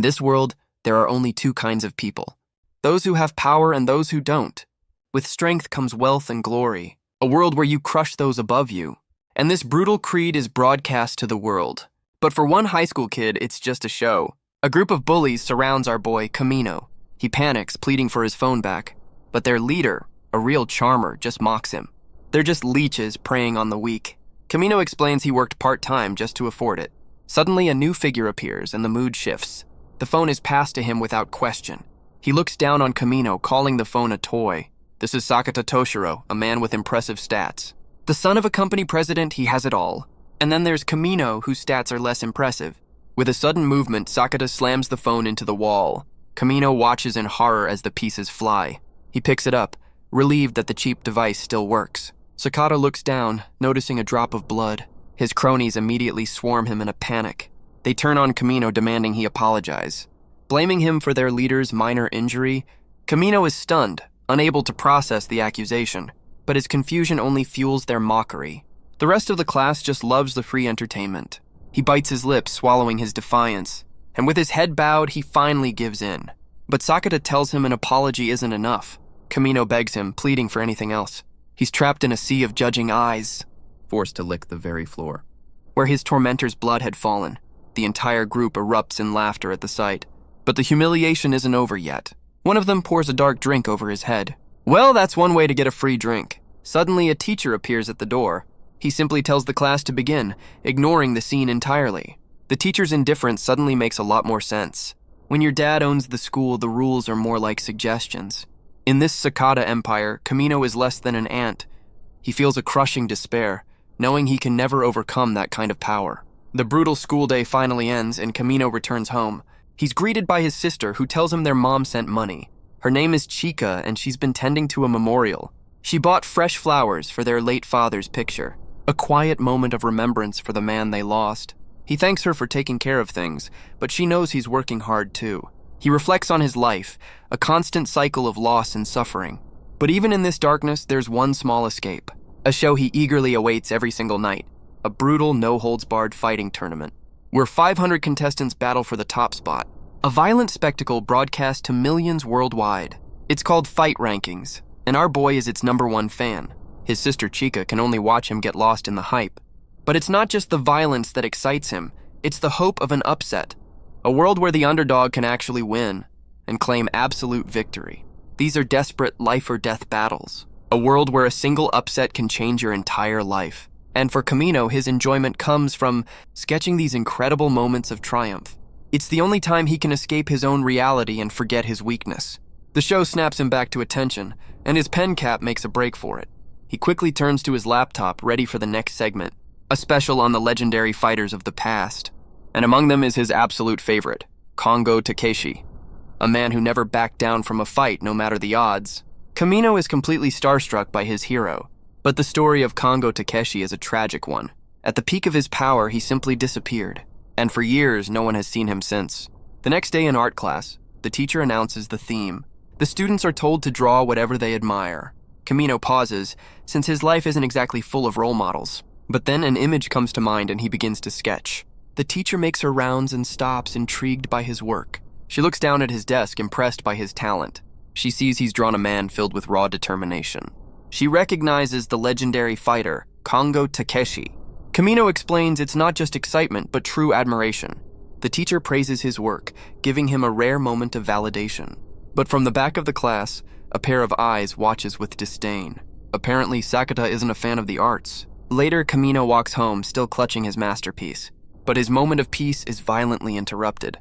this world, there are only two kinds of people. Those who have power and those who don't. With strength comes wealth and glory, a world where you crush those above you. And this brutal creed is broadcast to the world. But for one high school kid, it's just a show. A group of bullies surrounds our boy, Camino. He panics, pleading for his phone back. But their leader, a real charmer, just mocks him. They're just leeches preying on the weak. Camino explains he worked part-time just to afford it. Suddenly, a new figure appears and the mood shifts. The phone is passed to him without question. He looks down on Camino, calling the phone a toy. This is Sakata Toshiro, a man with impressive stats. The son of a company president, he has it all. And then there's Camino, whose stats are less impressive. With a sudden movement, Sakata slams the phone into the wall. Camino watches in horror as the pieces fly. He picks it up, relieved that the cheap device still works. Sakata looks down, noticing a drop of blood. His cronies immediately swarm him in a panic. They turn on Camino, demanding he apologize. Blaming him for their leader's minor injury, Camino is stunned, unable to process the accusation, but his confusion only fuels their mockery. The rest of the class just loves the free entertainment. He bites his lips, swallowing his defiance, and with his head bowed, he finally gives in. But Sakata tells him an apology isn't enough. Camino begs him, pleading for anything else. He's trapped in a sea of judging eyes, forced to lick the very floor. Where his tormentor's blood had fallen, the entire group erupts in laughter at the sight. But the humiliation isn't over yet. One of them pours a dark drink over his head. Well, that's one way to get a free drink. Suddenly, a teacher appears at the door. He simply tells the class to begin, ignoring the scene entirely. The teacher's indifference suddenly makes a lot more sense. When your dad owns the school, the rules are more like suggestions. In this Sakata empire, Camino is less than an ant. He feels a crushing despair, knowing he can never overcome that kind of power. The brutal school day finally ends and Camino returns home. He's greeted by his sister, who tells him their mom sent money. Her name is Chica, and she's been tending to a memorial. She bought fresh flowers for their late father's picture, a quiet moment of remembrance for the man they lost. He thanks her for taking care of things, but she knows he's working hard too. He reflects on his life, a constant cycle of loss and suffering. But even in this darkness, there's one small escape. A show he eagerly awaits every single night. A brutal, no-holds-barred fighting tournament, where 500 contestants battle for the top spot. A violent spectacle broadcast to millions worldwide. It's called Fight Rankings, and our boy is its #1 fan. His sister Chica can only watch him get lost in the hype. But it's not just the violence that excites him, it's the hope of an upset. A world where the underdog can actually win and claim absolute victory. These are desperate life-or-death battles. A world where a single upset can change your entire life. And for Camino, his enjoyment comes from sketching these incredible moments of triumph. It's the only time he can escape his own reality and forget his weakness. The show snaps him back to attention, and his pen cap makes a break for it. He quickly turns to his laptop, ready for the next segment, a special on the legendary fighters of the past. And among them is his absolute favorite, Kongo Takeshi, a man who never backed down from a fight no matter the odds. Camino is completely starstruck by his hero, but the story of Kongo Takeshi is a tragic one. At the peak of his power, he simply disappeared, and for years, no one has seen him since. The next day in art class, the teacher announces the theme. The students are told to draw whatever they admire. Camino pauses, since his life isn't exactly full of role models. But then an image comes to mind and he begins to sketch. The teacher makes her rounds and stops, intrigued by his work. She looks down at his desk, impressed by his talent. She sees he's drawn a man filled with raw determination. She recognizes the legendary fighter, Kongo Takeshi. Camino explains it's not just excitement, but true admiration. The teacher praises his work, giving him a rare moment of validation. But from the back of the class, a pair of eyes watches with disdain. Apparently, Sakata isn't a fan of the arts. Later, Camino walks home, still clutching his masterpiece. But his moment of peace is violently interrupted.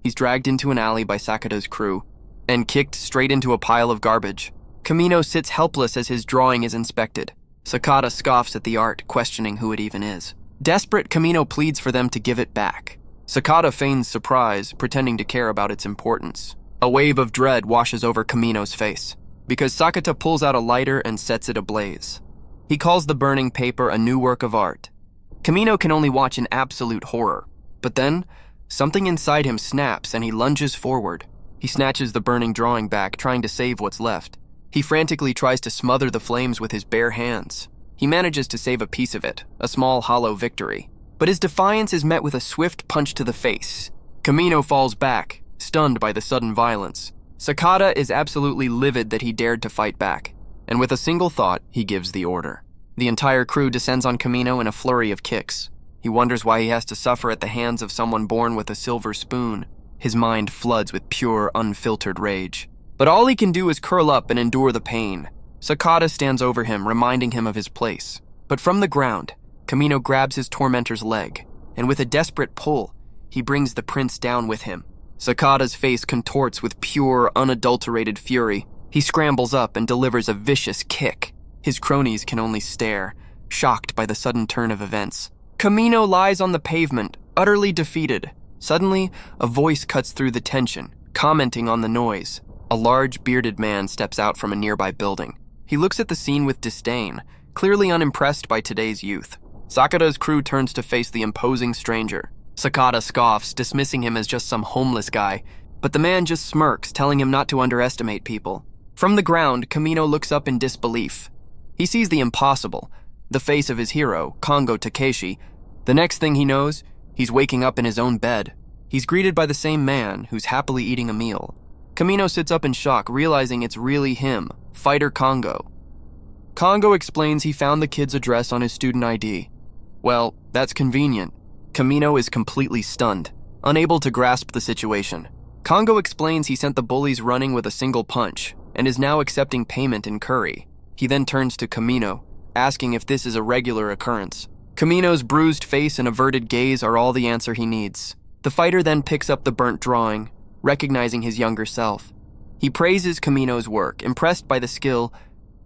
He's dragged into an alley by Sakata's crew and kicked straight into a pile of garbage. Camino sits helpless as his drawing is inspected. Sakata scoffs at the art, questioning who it even is. Desperate, Camino pleads for them to give it back. Sakata feigns surprise, pretending to care about its importance. A wave of dread washes over Camino's face, because Sakata pulls out a lighter and sets it ablaze. He calls the burning paper a new work of art. Camino can only watch in absolute horror. But then, something inside him snaps and he lunges forward. He snatches the burning drawing back, trying to save what's left. He frantically tries to smother the flames with his bare hands. He manages to save a piece of it, a small hollow victory. But his defiance is met with a swift punch to the face. Camino falls back, stunned by the sudden violence. Sakata is absolutely livid that he dared to fight back, and with a single thought, he gives the order. The entire crew descends on Kamino in a flurry of kicks. He wonders why he has to suffer at the hands of someone born with a silver spoon. His mind floods with pure, unfiltered rage. But all he can do is curl up and endure the pain. Sakata stands over him, reminding him of his place. But from the ground, Kamino grabs his tormentor's leg, and with a desperate pull, he brings the prince down with him. Sakata's face contorts with pure, unadulterated fury. He scrambles up and delivers a vicious kick. His cronies can only stare, shocked by the sudden turn of events. Kamino lies on the pavement, utterly defeated. Suddenly, a voice cuts through the tension, commenting on the noise. A large, bearded man steps out from a nearby building. He looks at the scene with disdain, clearly unimpressed by today's youth. Sakata's crew turns to face the imposing stranger. Sakata scoffs, dismissing him as just some homeless guy, but the man just smirks, telling him not to underestimate people. From the ground, Kamino looks up in disbelief. He sees the impossible, the face of his hero, Kongo Takeshi. The next thing he knows, he's waking up in his own bed. He's greeted by the same man, who's happily eating a meal. Kamino sits up in shock, realizing it's really him, Fighter Kongo. Kongo explains he found the kid's address on his student ID. Well, that's convenient. Kamino is completely stunned, unable to grasp the situation. Kongo explains he sent the bullies running with a single punch, and is now accepting payment in curry. He then turns to Kamino, asking if this is a regular occurrence. Kamino's bruised face and averted gaze are all the answer he needs. The fighter then picks up the burnt drawing, recognizing his younger self. He praises Kamino's work, impressed by the skill,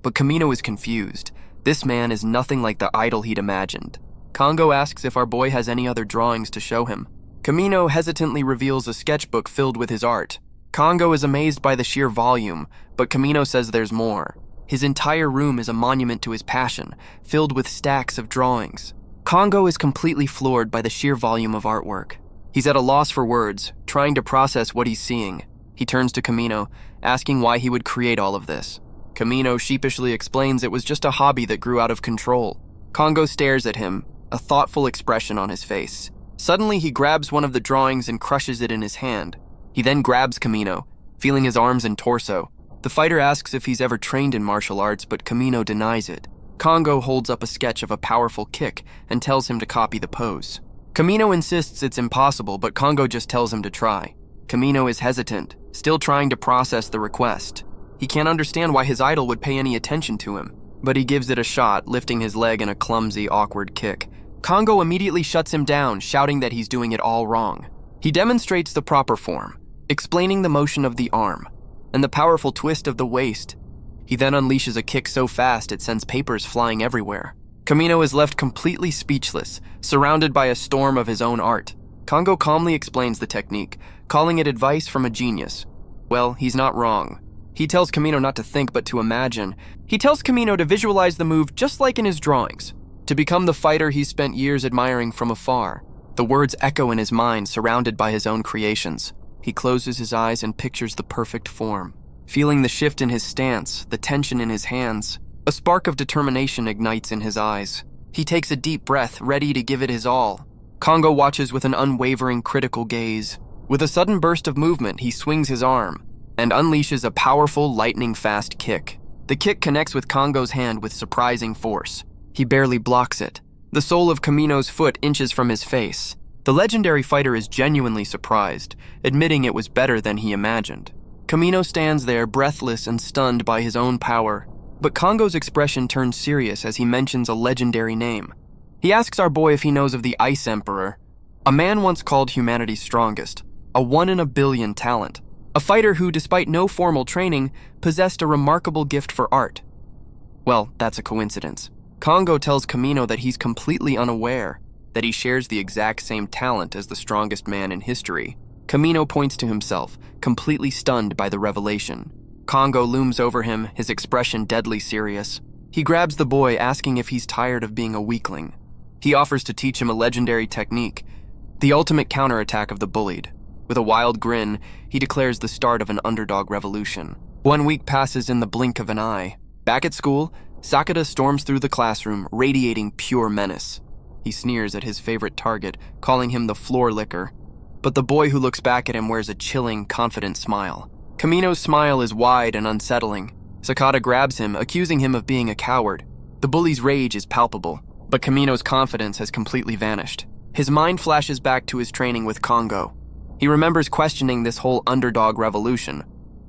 but Kamino is confused. This man is nothing like the idol he'd imagined. Kongo asks if our boy has any other drawings to show him. Kamino hesitantly reveals a sketchbook filled with his art. Kongo is amazed by the sheer volume, but Kamino says there's more. His entire room is a monument to his passion, filled with stacks of drawings. Kongo is completely floored by the sheer volume of artwork. He's at a loss for words, trying to process what he's seeing. He turns to Kamino, asking why he would create all of this. Kamino sheepishly explains it was just a hobby that grew out of control. Kongo stares at him, a thoughtful expression on his face. Suddenly, he grabs one of the drawings and crushes it in his hand. He then grabs Kamino, feeling his arms and torso. The fighter asks if he's ever trained in martial arts, but Kamino denies it. Kongo holds up a sketch of a powerful kick and tells him to copy the pose. Kamino insists it's impossible, but Kongo just tells him to try. Kamino is hesitant, still trying to process the request. He can't understand why his idol would pay any attention to him, but he gives it a shot, lifting his leg in a clumsy, awkward kick. Kongo immediately shuts him down, shouting that he's doing it all wrong. He demonstrates the proper form, explaining the motion of the arm and the powerful twist of the waist. He then unleashes a kick so fast it sends papers flying everywhere. Kamino is left completely speechless, surrounded by a storm of his own art. Kongo calmly explains the technique, calling it advice from a genius. Well, he's not wrong. He tells Kamino not to think but to imagine. He tells Kamino to visualize the move just like in his drawings, to become the fighter he's spent years admiring from afar. The words echo in his mind, surrounded by his own creations. He closes his eyes and pictures the perfect form. Feeling the shift in his stance, the tension in his hands, a spark of determination ignites in his eyes. He takes a deep breath, ready to give it his all. Kongo watches with an unwavering, critical gaze. With a sudden burst of movement, he swings his arm and unleashes a powerful, lightning-fast kick. The kick connects with Kongo's hand with surprising force. He barely blocks it. The sole of Kamino's foot inches from his face. The legendary fighter is genuinely surprised, admitting it was better than he imagined. Kamino stands there, breathless and stunned by his own power. But Kongo's expression turns serious as he mentions a legendary name. He asks our boy if he knows of the Ice Emperor, a man once called humanity's strongest, a 1 in a billion talent, a fighter who, despite no formal training, possessed a remarkable gift for art. Well, that's a coincidence. Kongo tells Kamino that he's completely unaware, that he shares the exact same talent as the strongest man in history. Kamino points to himself, completely stunned by the revelation. Kongo looms over him, his expression deadly serious. He grabs the boy, asking if he's tired of being a weakling. He offers to teach him a legendary technique, the ultimate counterattack of the bullied. With a wild grin, he declares the start of an underdog revolution. 1 week passes in the blink of an eye. Back at school, Sakata storms through the classroom, radiating pure menace. He sneers at his favorite target, calling him the floor licker. but the boy who looks back at him wears a chilling, confident smile. Kamino's smile is wide and unsettling. Sakata grabs him, accusing him of being a coward. The bully's rage is palpable, but Kamino's confidence has completely vanished. His mind flashes back to his training with Kongo. He remembers questioning this whole underdog revolution.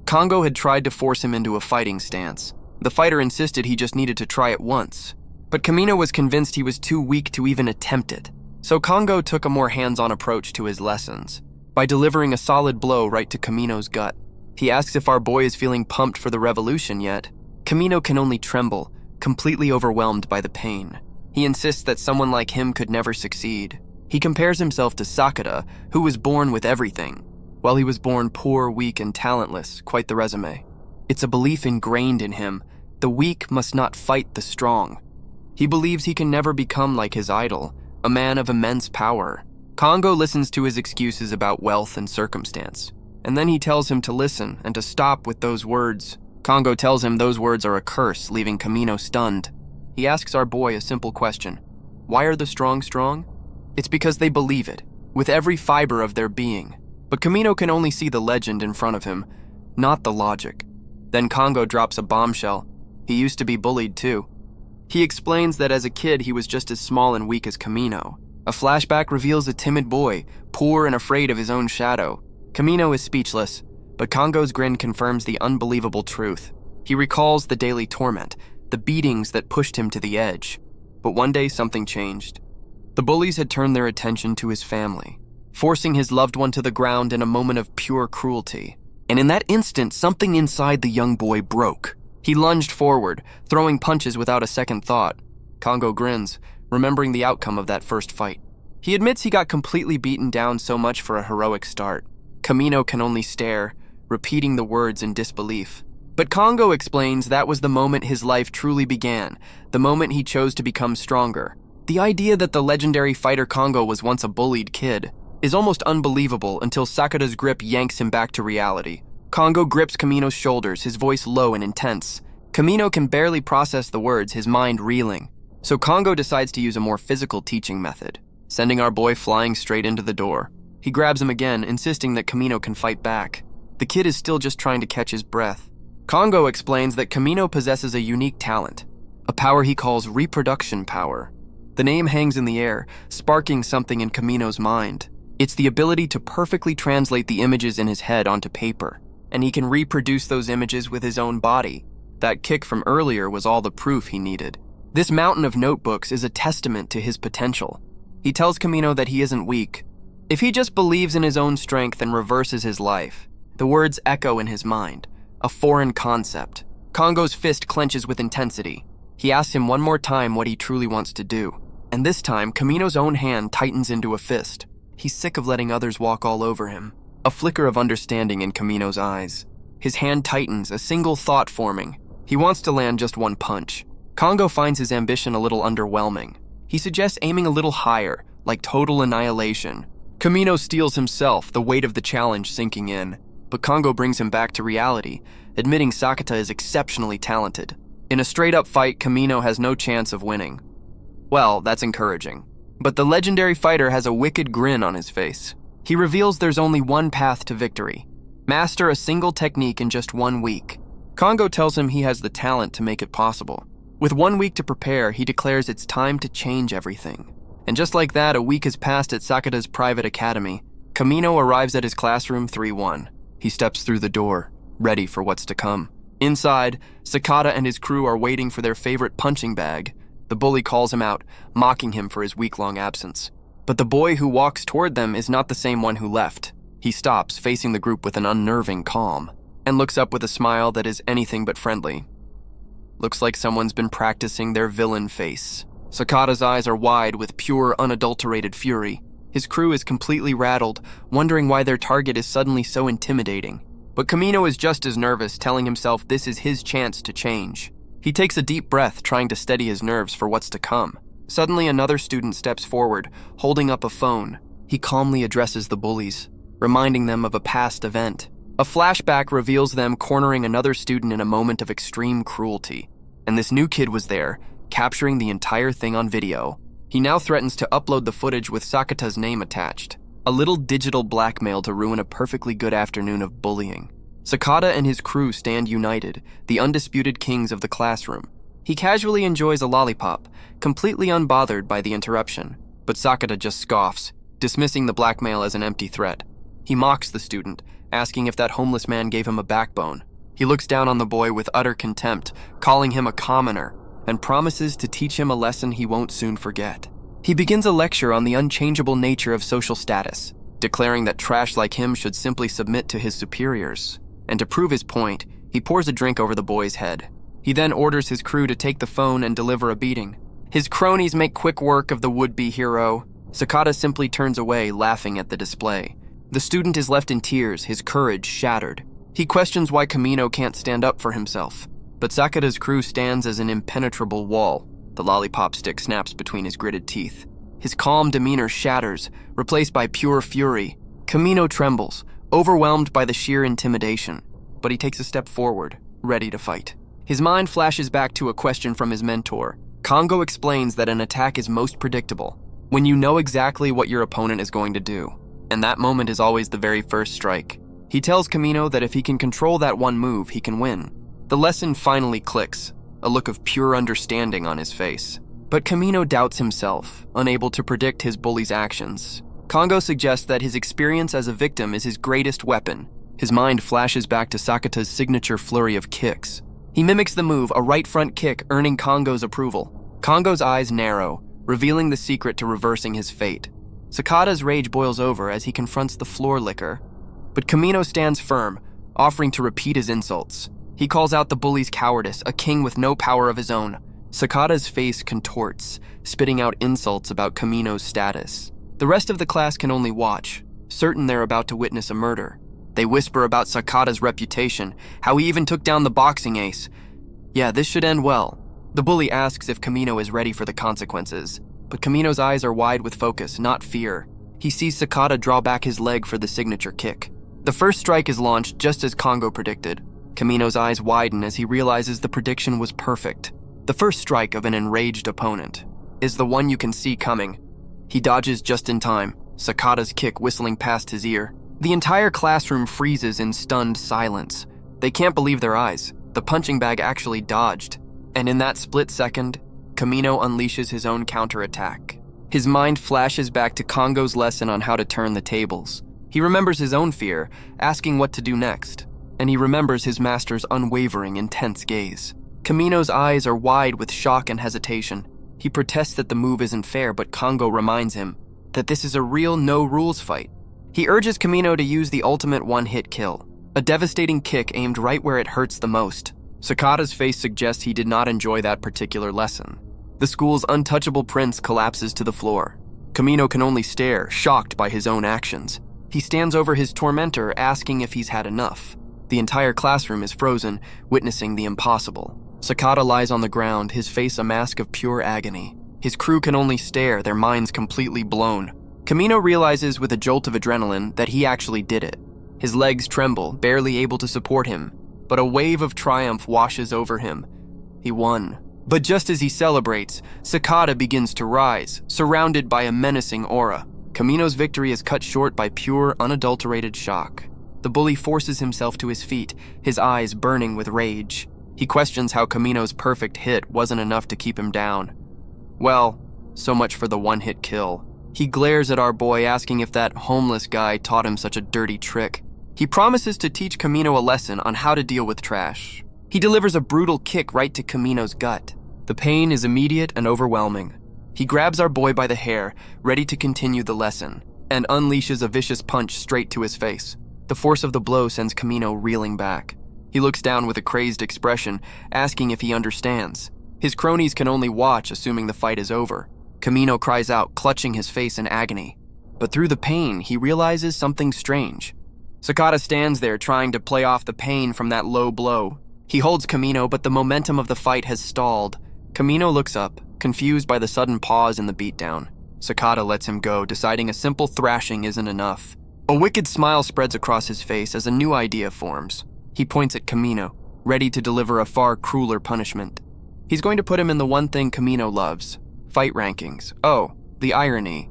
Kongo had tried to force him into a fighting stance. The fighter insisted he just needed to try it once, but Kamino was convinced he was too weak to even attempt it. So Kongo took a more hands-on approach to his lessons, by delivering a solid blow right to Kamino's gut. He asks if our boy is feeling pumped for the revolution yet. Kamino can only tremble, completely overwhelmed by the pain. He insists that someone like him could never succeed. He compares himself to Sakata, who was born with everything. While he was born poor, weak, and talentless, quite the resume. It's a belief ingrained in him. The weak must not fight the strong. He believes he can never become like his idol, a man of immense power. Kongo listens to his excuses about wealth and circumstance, and then he tells him to listen and to stop with those words. Kongo tells him those words are a curse, leaving Kamino stunned. He asks our boy a simple question. Why are the strong strong? It's because they believe it, with every fiber of their being. But Kamino can only see the legend in front of him, not the logic. Then Kongo drops a bombshell. He used to be bullied too. He explains that as a kid he was just as small and weak as Kamino. A flashback reveals a timid boy, poor and afraid of his own shadow. Kamino is speechless, but Kongo's grin confirms the unbelievable truth. He recalls the daily torment, the beatings that pushed him to the edge. But one day something changed. The bullies had turned their attention to his family, forcing his loved one to the ground in a moment of pure cruelty. And in that instant, something inside the young boy broke. He lunged forward, throwing punches without a second thought. Kongo grins, remembering the outcome of that first fight. He admits he got completely beaten down so much for a heroic start. Kamino can only stare, repeating the words in disbelief. But Kongo explains that was the moment his life truly began, the moment he chose to become stronger. The idea that the legendary fighter Kongo was once a bullied kid is almost unbelievable until Sakata's grip yanks him back to reality. Kongo grips Kamino's shoulders, his voice low and intense. Kamino can barely process the words, his mind reeling. So Kongo decides to use a more physical teaching method, sending our boy flying straight into the door. He grabs him again, insisting that Kamino can fight back. The kid is still just trying to catch his breath. Kongo explains that Kamino possesses a unique talent, a power he calls reproduction power. The name hangs in the air, sparking something in Kamino's mind. It's the ability to perfectly translate the images in his head onto paper, and he can reproduce those images with his own body. That kick from earlier was all the proof he needed. This mountain of notebooks is a testament to his potential. He tells Kamino that he isn't weak. If he just believes in his own strength and reverses his life. The words echo in his mind, a foreign concept. Kongo's fist clenches with intensity. He asks him one more time what he truly wants to do. And this time, Kamino's own hand tightens into a fist. He's sick of letting others walk all over him. A flicker of understanding in Kamino's eyes. His hand tightens, a single thought forming. He wants to land just one punch. Kongo finds his ambition a little underwhelming. He suggests aiming a little higher, like total annihilation. Kamino steels himself, the weight of the challenge sinking in. But Kongo brings him back to reality, admitting Sakata is exceptionally talented. In a straight-up fight, Kamino has no chance of winning. Well, that's encouraging. But the legendary fighter has a wicked grin on his face. He reveals there's only one path to victory. Master a single technique in just 1 week. Kongo tells him he has the talent to make it possible. With 1 week to prepare, he declares it's time to change everything. And just like that, a week has passed at Sakata's private academy. Kamino arrives at his classroom 3-1. He steps through the door, ready for what's to come. Inside, Sakata and his crew are waiting for their favorite punching bag. The bully calls him out, mocking him for his week-long absence. But the boy who walks toward them is not the same one who left. He stops, facing the group with an unnerving calm, and looks up with a smile that is anything but friendly. Looks like someone's been practicing their villain face. Sakata's eyes are wide with pure, unadulterated fury. His crew is completely rattled, wondering why their target is suddenly so intimidating. But Kamino is just as nervous, telling himself this is his chance to change. He takes a deep breath, trying to steady his nerves for what's to come. Suddenly, another student steps forward, holding up a phone. He calmly addresses the bullies, reminding them of a past event. A flashback reveals them cornering another student in a moment of extreme cruelty. And this new kid was there, capturing the entire thing on video. He now threatens to upload the footage with Sakata's name attached. a little digital blackmail to ruin a perfectly good afternoon of bullying. Sakata and his crew stand united, the undisputed kings of the classroom. He casually enjoys a lollipop, completely unbothered by the interruption, but Sakata just scoffs, dismissing the blackmail as an empty threat. He mocks the student, asking if that homeless man gave him a backbone. He looks down on the boy with utter contempt, calling him a commoner, and promises to teach him a lesson he won't soon forget. He begins a lecture on the unchangeable nature of social status, declaring that trash like him should simply submit to his superiors. And to prove his point, he pours a drink over the boy's head. He then orders his crew to take the phone and deliver a beating. His cronies make quick work of the would-be hero. Sakata simply turns away, laughing at the display. The student is left in tears, his courage shattered. He questions why Kamino can't stand up for himself, but Sakata's crew stands as an impenetrable wall. The lollipop stick snaps between his gritted teeth. His calm demeanor shatters, replaced by pure fury. Kamino trembles, overwhelmed by the sheer intimidation, but he takes a step forward, ready to fight. His mind flashes back to a question from his mentor. Kongo explains that an attack is most predictable when you know exactly what your opponent is going to do, and that moment is always the very first strike. He tells Kamino that if he can control that one move, he can win. The lesson finally clicks, a look of pure understanding on his face. But Kamino doubts himself, unable to predict his bully's actions. Kongo suggests that his experience as a victim is his greatest weapon. His mind flashes back to Sakata's signature flurry of kicks. He mimics the move, a right front kick, earning Kongo's approval. Kongo's eyes narrow, revealing the secret to reversing his fate. Sakata's rage boils over as he confronts the floor licker. But Kamino stands firm, offering to repeat his insults. He calls out the bully's cowardice, a king with no power of his own. Sakata's face contorts, spitting out insults about Kamino's status. The rest of the class can only watch, certain they're about to witness a murder. They whisper about Sakata's reputation, how he even took down the boxing ace. Yeah, this should end well. The bully asks if Kamino is ready for the consequences, but Kamino's eyes are wide with focus, not fear. He sees Sakata draw back his leg for the signature kick. The first strike is launched just as Kongo predicted. Kamino's eyes widen as he realizes the prediction was perfect. The first strike of an enraged opponent is the one you can see coming. He dodges just in time, Sakata's kick whistling past his ear. The entire classroom freezes in stunned silence. They can't believe their eyes. The punching bag actually dodged. And in that split second, Kamino unleashes his own counterattack. His mind flashes back to Kongo's lesson on how to turn the tables. He remembers his own fear, asking what to do next. And he remembers his master's unwavering, intense gaze. Kamino's eyes are wide with shock and hesitation. He protests that the move isn't fair, but Kongo reminds him that this is a real no-rules fight. He urges Kamino to use the ultimate one-hit kill, a devastating kick aimed right where it hurts the most. Sakata's face suggests he did not enjoy that particular lesson. The school's untouchable prince collapses to the floor. Kamino can only stare, shocked by his own actions. He stands over his tormentor, asking if he's had enough. The entire classroom is frozen, witnessing the impossible. Sakata lies on the ground, his face a mask of pure agony. His crew can only stare, their minds completely blown. Kamino realizes with a jolt of adrenaline that he actually did it. His legs tremble, barely able to support him, but a wave of triumph washes over him. He won. But just as he celebrates, Sakata begins to rise, surrounded by a menacing aura. Kamino's victory is cut short by pure, unadulterated shock. The bully forces himself to his feet, his eyes burning with rage. He questions how Kamino's perfect hit wasn't enough to keep him down. Well, so much for the one-hit kill. He glares at our boy, asking if that homeless guy taught him such a dirty trick. He promises to teach Kamino a lesson on how to deal with trash. He delivers a brutal kick right to Kamino's gut. The pain is immediate and overwhelming. He grabs our boy by the hair, ready to continue the lesson, and unleashes a vicious punch straight to his face. The force of the blow sends Kamino reeling back. He looks down with a crazed expression, asking if he understands. His cronies can only watch, assuming the fight is over. Kamino cries out, clutching his face in agony. But through the pain, he realizes something strange. Sakata stands there trying to play off the pain from that low blow. He holds Kamino, but the momentum of the fight has stalled. Kamino looks up, confused by the sudden pause in the beatdown. Sakata lets him go, deciding a simple thrashing isn't enough. A wicked smile spreads across his face as a new idea forms. He points at Kamino, ready to deliver a far crueler punishment. He's going to put him in the one thing Kamino loves, fight rankings. Oh, the irony.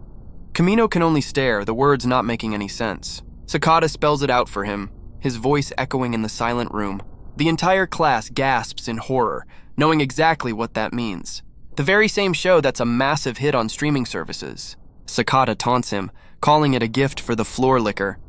Kamino can only stare, the words not making any sense. Sakata spells it out for him, his voice echoing in the silent room. The entire class gasps in horror, knowing exactly what that means. The very same show that's a massive hit on streaming services. Sakata taunts him, calling it a gift for the floor licker.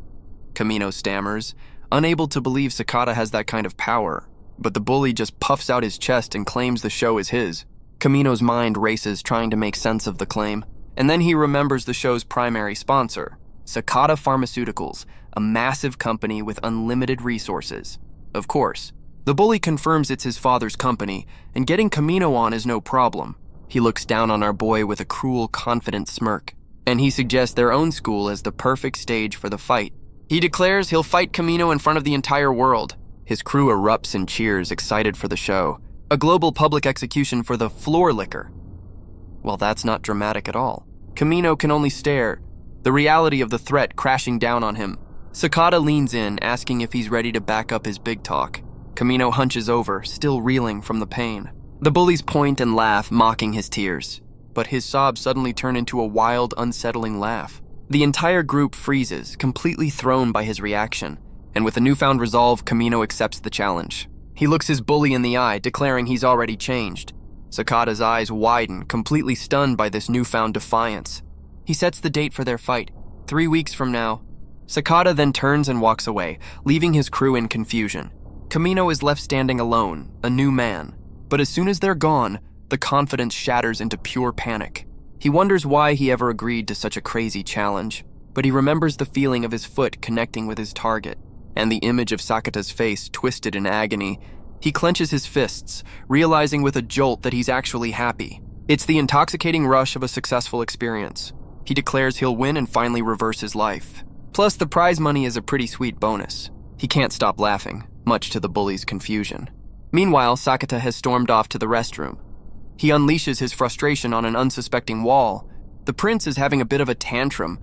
Kamino stammers, unable to believe Sakata has that kind of power, but the bully just puffs out his chest and claims the show is his. Kamino's mind races trying to make sense of the claim, and then he remembers the show's primary sponsor, Sakata Pharmaceuticals, a massive company with unlimited resources. Of course, the bully confirms it's his father's company, and getting Kamino on is no problem. He looks down on our boy with a cruel, confident smirk, and he suggests their own school as the perfect stage for the fight. He declares he'll fight Kamino in front of the entire world. His crew erupts in cheers, excited for the show. A global public execution for the floor licker. Well, that's not dramatic at all. Kamino can only stare, the reality of the threat crashing down on him. Sakata leans in, asking if he's ready to back up his big talk. Kamino hunches over, still reeling from the pain. The bullies point and laugh, mocking his tears. But his sobs suddenly turn into a wild, unsettling laugh. The entire group freezes, completely thrown by his reaction. And with a newfound resolve, Kamino accepts the challenge. He looks his bully in the eye, declaring he's already changed. Sakata's eyes widen, completely stunned by this newfound defiance. He sets the date for their fight, 3 weeks from now. Sakata then turns and walks away, leaving his crew in confusion. Kamino is left standing alone, a new man. But as soon as they're gone, the confidence shatters into pure panic. He wonders why he ever agreed to such a crazy challenge, but he remembers the feeling of his foot connecting with his target, and the image of Sakata's face twisted in agony. He clenches his fists, realizing with a jolt that he's actually happy. It's the intoxicating rush of a successful experience. He declares he'll win and finally reverse his life. Plus, the prize money is a pretty sweet bonus. He can't stop laughing, much to the bully's confusion. Meanwhile, Sakata has stormed off to the restroom. He unleashes his frustration on an unsuspecting wall. The prince is having a bit of a tantrum.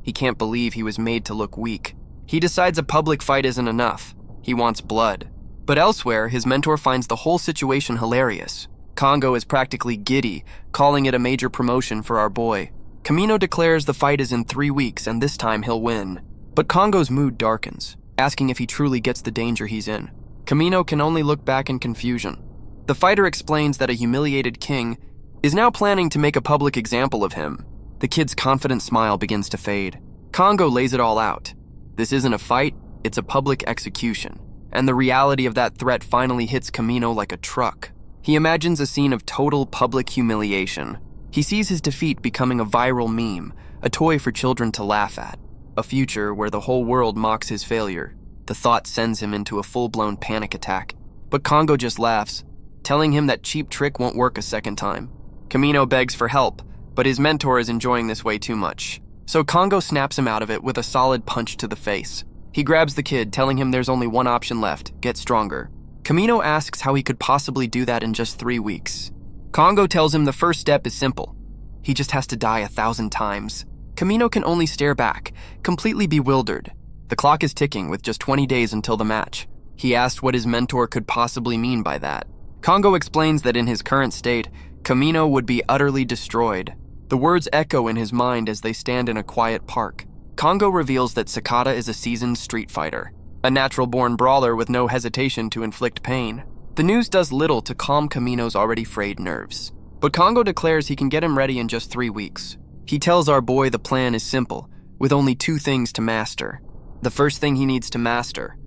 He can't believe he was made to look weak. He decides a public fight isn't enough. He wants blood. But elsewhere, his mentor finds the whole situation hilarious. Kongo is practically giddy, calling it a major promotion for our boy. Kamino declares the fight is in 3 weeks and this time he'll win. But Kongo's mood darkens, asking if he truly gets the danger he's in. Kamino can only look back in confusion. The fighter explains that a humiliated king is now planning to make a public example of him. The kid's confident smile begins to fade. Kongo lays it all out. This isn't a fight, it's a public execution. And the reality of that threat finally hits Kamino like a truck. He imagines a scene of total public humiliation. He sees his defeat becoming a viral meme, a toy for children to laugh at. A future where the whole world mocks his failure. The thought sends him into a full-blown panic attack. But Kongo just laughs, telling him that cheap trick won't work a second time. Kamino begs for help, but his mentor is enjoying this way too much. So Kongo snaps him out of it with a solid punch to the face. He grabs the kid, telling him there's only one option left, get stronger. Kamino asks how he could possibly do that in just 3 weeks. Kongo tells him the first step is simple. He just has to die 1,000 times. Kamino can only stare back, completely bewildered. The clock is ticking with just 20 days until the match. He asked what his mentor could possibly mean by that. Kongo explains that in his current state, Kamino would be utterly destroyed. The words echo in his mind as they stand in a quiet park. Kongo reveals that Sakata is a seasoned street fighter, a natural-born brawler with no hesitation to inflict pain. The news does little to calm Kamino's already frayed nerves. But Kongo declares he can get him ready in just 3 weeks. He tells our boy the plan is simple, with only 2 things to master. The first thing he needs to master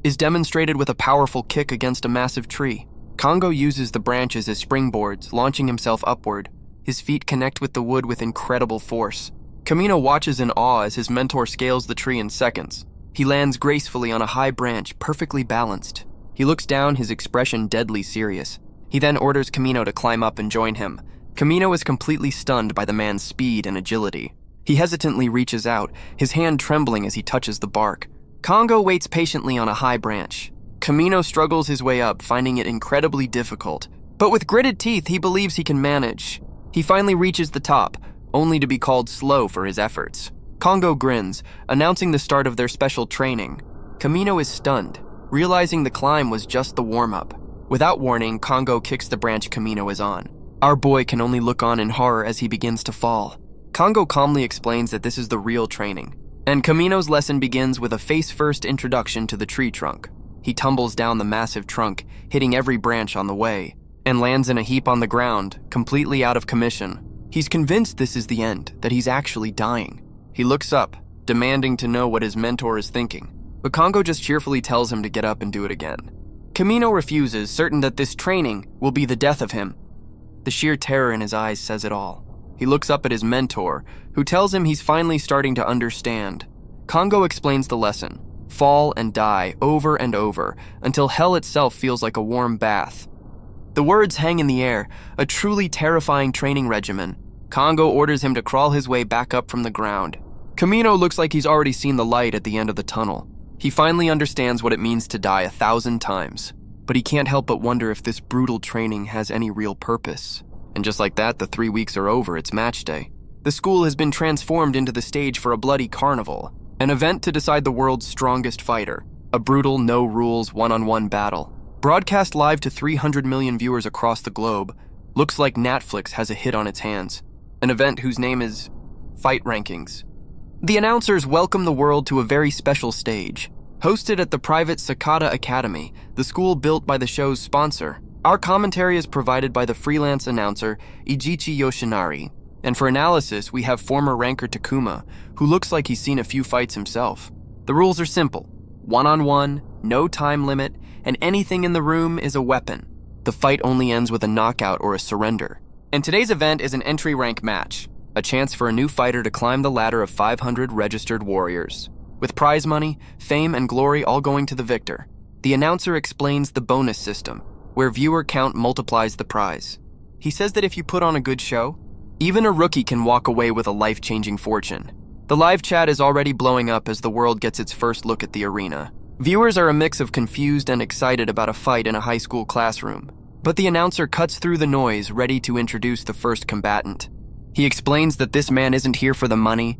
is demonstrated with a powerful kick against a massive tree. Kongo uses the branches as springboards, launching himself upward. His feet connect with the wood with incredible force. Kamino watches in awe as his mentor scales the tree in seconds. He lands gracefully on a high branch, perfectly balanced. He looks down, his expression deadly serious. He then orders Kamino to climb up and join him. Kamino is completely stunned by the man's speed and agility. He hesitantly reaches out, his hand trembling as he touches the bark. Kongo waits patiently on a high branch. Kamino struggles his way up, finding it incredibly difficult. But with gritted teeth, he believes he can manage. He finally reaches the top, only to be called slow for his efforts. Kongo grins, announcing the start of their special training. Kamino is stunned, realizing the climb was just the warm-up. Without warning, Kongo kicks the branch Kamino is on. Our boy can only look on in horror as he begins to fall. Kongo calmly explains that this is the real training, and Kamino's lesson begins with a face-first introduction to the tree trunk. He tumbles down the massive trunk, hitting every branch on the way, and lands in a heap on the ground, completely out of commission. He's convinced this is the end, that he's actually dying. He looks up, demanding to know what his mentor is thinking, but Kongo just cheerfully tells him to get up and do it again. Kamino refuses, certain that this training will be the death of him. The sheer terror in his eyes says it all. He looks up at his mentor, who tells him he's finally starting to understand. Kongo explains the lesson: fall and die over and over, until hell itself feels like a warm bath. The words hang in the air, a truly terrifying training regimen. Kongo orders him to crawl his way back up from the ground. Kamino looks like he's already seen the light at the end of the tunnel. He finally understands what it means to die 1,000 times, but he can't help but wonder if this brutal training has any real purpose. And just like that, the 3 weeks are over, it's match day. The school has been transformed into the stage for a bloody carnival, an event to decide the world's strongest fighter, a brutal, no-rules, one-on-one battle. Broadcast live to 300 million viewers across the globe, looks like Netflix has a hit on its hands, an event whose name is Fight Rankings. The announcers welcome the world to a very special stage. Hosted at the private Sakata Academy, the school built by the show's sponsor, our commentary is provided by the freelance announcer Ijichi Yoshinari, and for analysis we have former ranker Takuma, who looks like he's seen a few fights himself. The rules are simple: one-on-one, no time limit, and anything in the room is a weapon. The fight only ends with a knockout or a surrender. And today's event is an entry rank match, a chance for a new fighter to climb the ladder of 500 registered warriors, with prize money, fame, and glory all going to the victor. The announcer explains the bonus system, where viewer count multiplies the prize. He says that if you put on a good show, even a rookie can walk away with a life-changing fortune. The live chat is already blowing up as the world gets its first look at the arena. Viewers are a mix of confused and excited about a fight in a high school classroom, but the announcer cuts through the noise, ready to introduce the first combatant. He explains that this man isn't here for the money,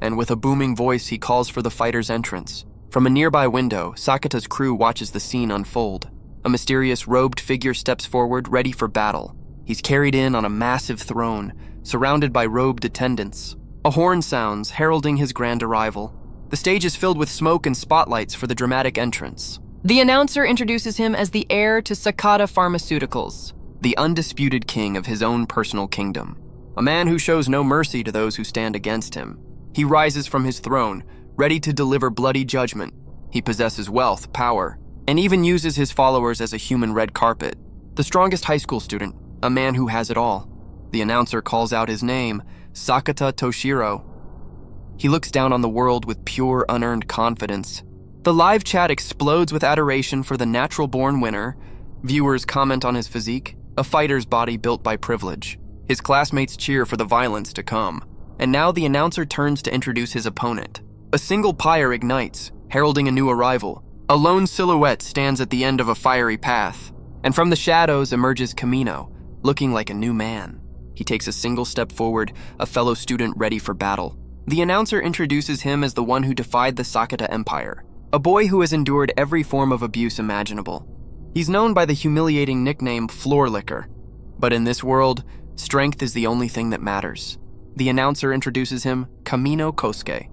and with a booming voice he calls for the fighter's entrance. From a nearby window, Sakata's crew watches the scene unfold. A mysterious robed figure steps forward, ready for battle. He's carried in on a massive throne, surrounded by robed attendants. A horn sounds, heralding his grand arrival. The stage is filled with smoke and spotlights for the dramatic entrance. The announcer introduces him as the heir to Sakata Pharmaceuticals, the undisputed king of his own personal kingdom, a man who shows no mercy to those who stand against him. He rises from his throne, ready to deliver bloody judgment. He possesses wealth, power, and even uses his followers as a human red carpet. The strongest high school student, a man who has it all. The announcer calls out his name, Sakata Toshiro. He looks down on the world with pure, unearned confidence. The live chat explodes with adoration for the natural-born winner. Viewers comment on his physique, a fighter's body built by privilege. His classmates cheer for the violence to come. And now the announcer turns to introduce his opponent. A single pyre ignites, heralding a new arrival. A lone silhouette stands at the end of a fiery path, and from the shadows emerges Kamino, looking like a new man. He takes a single step forward, a fellow student ready for battle. The announcer introduces him as the one who defied the Sakata Empire, a boy who has endured every form of abuse imaginable. He's known by the humiliating nickname Floor Licker, but in this world, strength is the only thing that matters. The announcer introduces him Kamino Kosuke.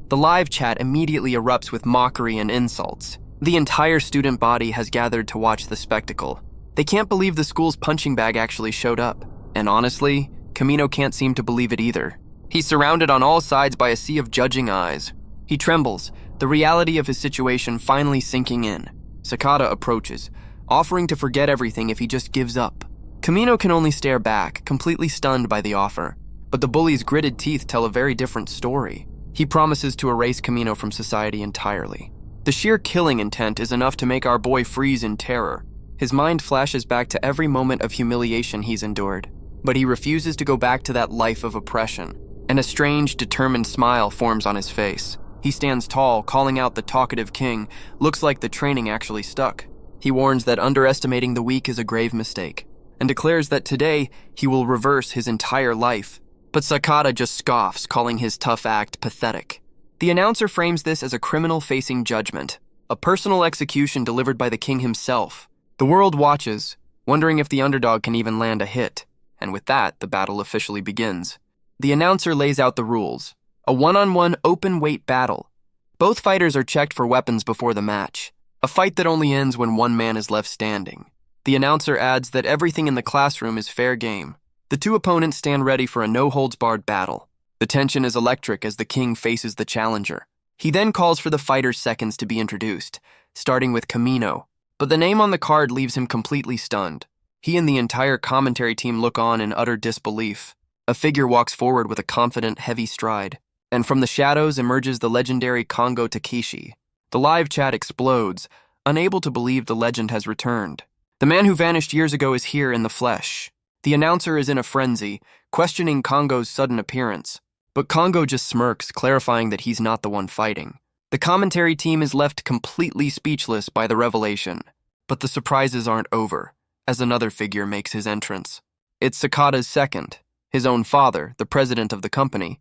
The live chat immediately erupts with mockery and insults. The entire student body has gathered to watch the spectacle. They can't believe the school's punching bag actually showed up. And honestly, Kamino can't seem to believe it either. He's surrounded on all sides by a sea of judging eyes. He trembles, the reality of his situation finally sinking in. Sakata approaches, offering to forget everything if he just gives up. Kamino can only stare back, completely stunned by the offer. But the bully's gritted teeth tell a very different story. He promises to erase Kamino from society entirely. The sheer killing intent is enough to make our boy freeze in terror. His mind flashes back to every moment of humiliation he's endured, but he refuses to go back to that life of oppression, and a strange, determined smile forms on his face. He stands tall, calling out the talkative king. Looks like the training actually stuck. He warns that underestimating the weak is a grave mistake, and declares that today he will reverse his entire life. But Sakata just scoffs, calling his tough act pathetic. The announcer frames this as a criminal facing judgment, a personal execution delivered by the king himself. The world watches, wondering if the underdog can even land a hit, and with that, the battle officially begins. The announcer lays out the rules. A one-on-one open-weight battle. Both fighters are checked for weapons before the match. A fight that only ends when one man is left standing. The announcer adds that everything in the classroom is fair game. The two opponents stand ready for a no-holds-barred battle. The tension is electric as the king faces the challenger. He then calls for the fighter's seconds to be introduced, starting with Kamino. But the name on the card leaves him completely stunned. He and the entire commentary team look on in utter disbelief. A figure walks forward with a confident, heavy stride. And from the shadows emerges the legendary Kongo Takeshi. The live chat explodes, unable to believe the legend has returned. The man who vanished years ago is here in the flesh. The announcer is in a frenzy, questioning Kongo's sudden appearance. But Kongo just smirks, clarifying that he's not the one fighting. The commentary team is left completely speechless by the revelation. But the surprises aren't over, as another figure makes his entrance. It's Sakata's second, his own father, the president of the company.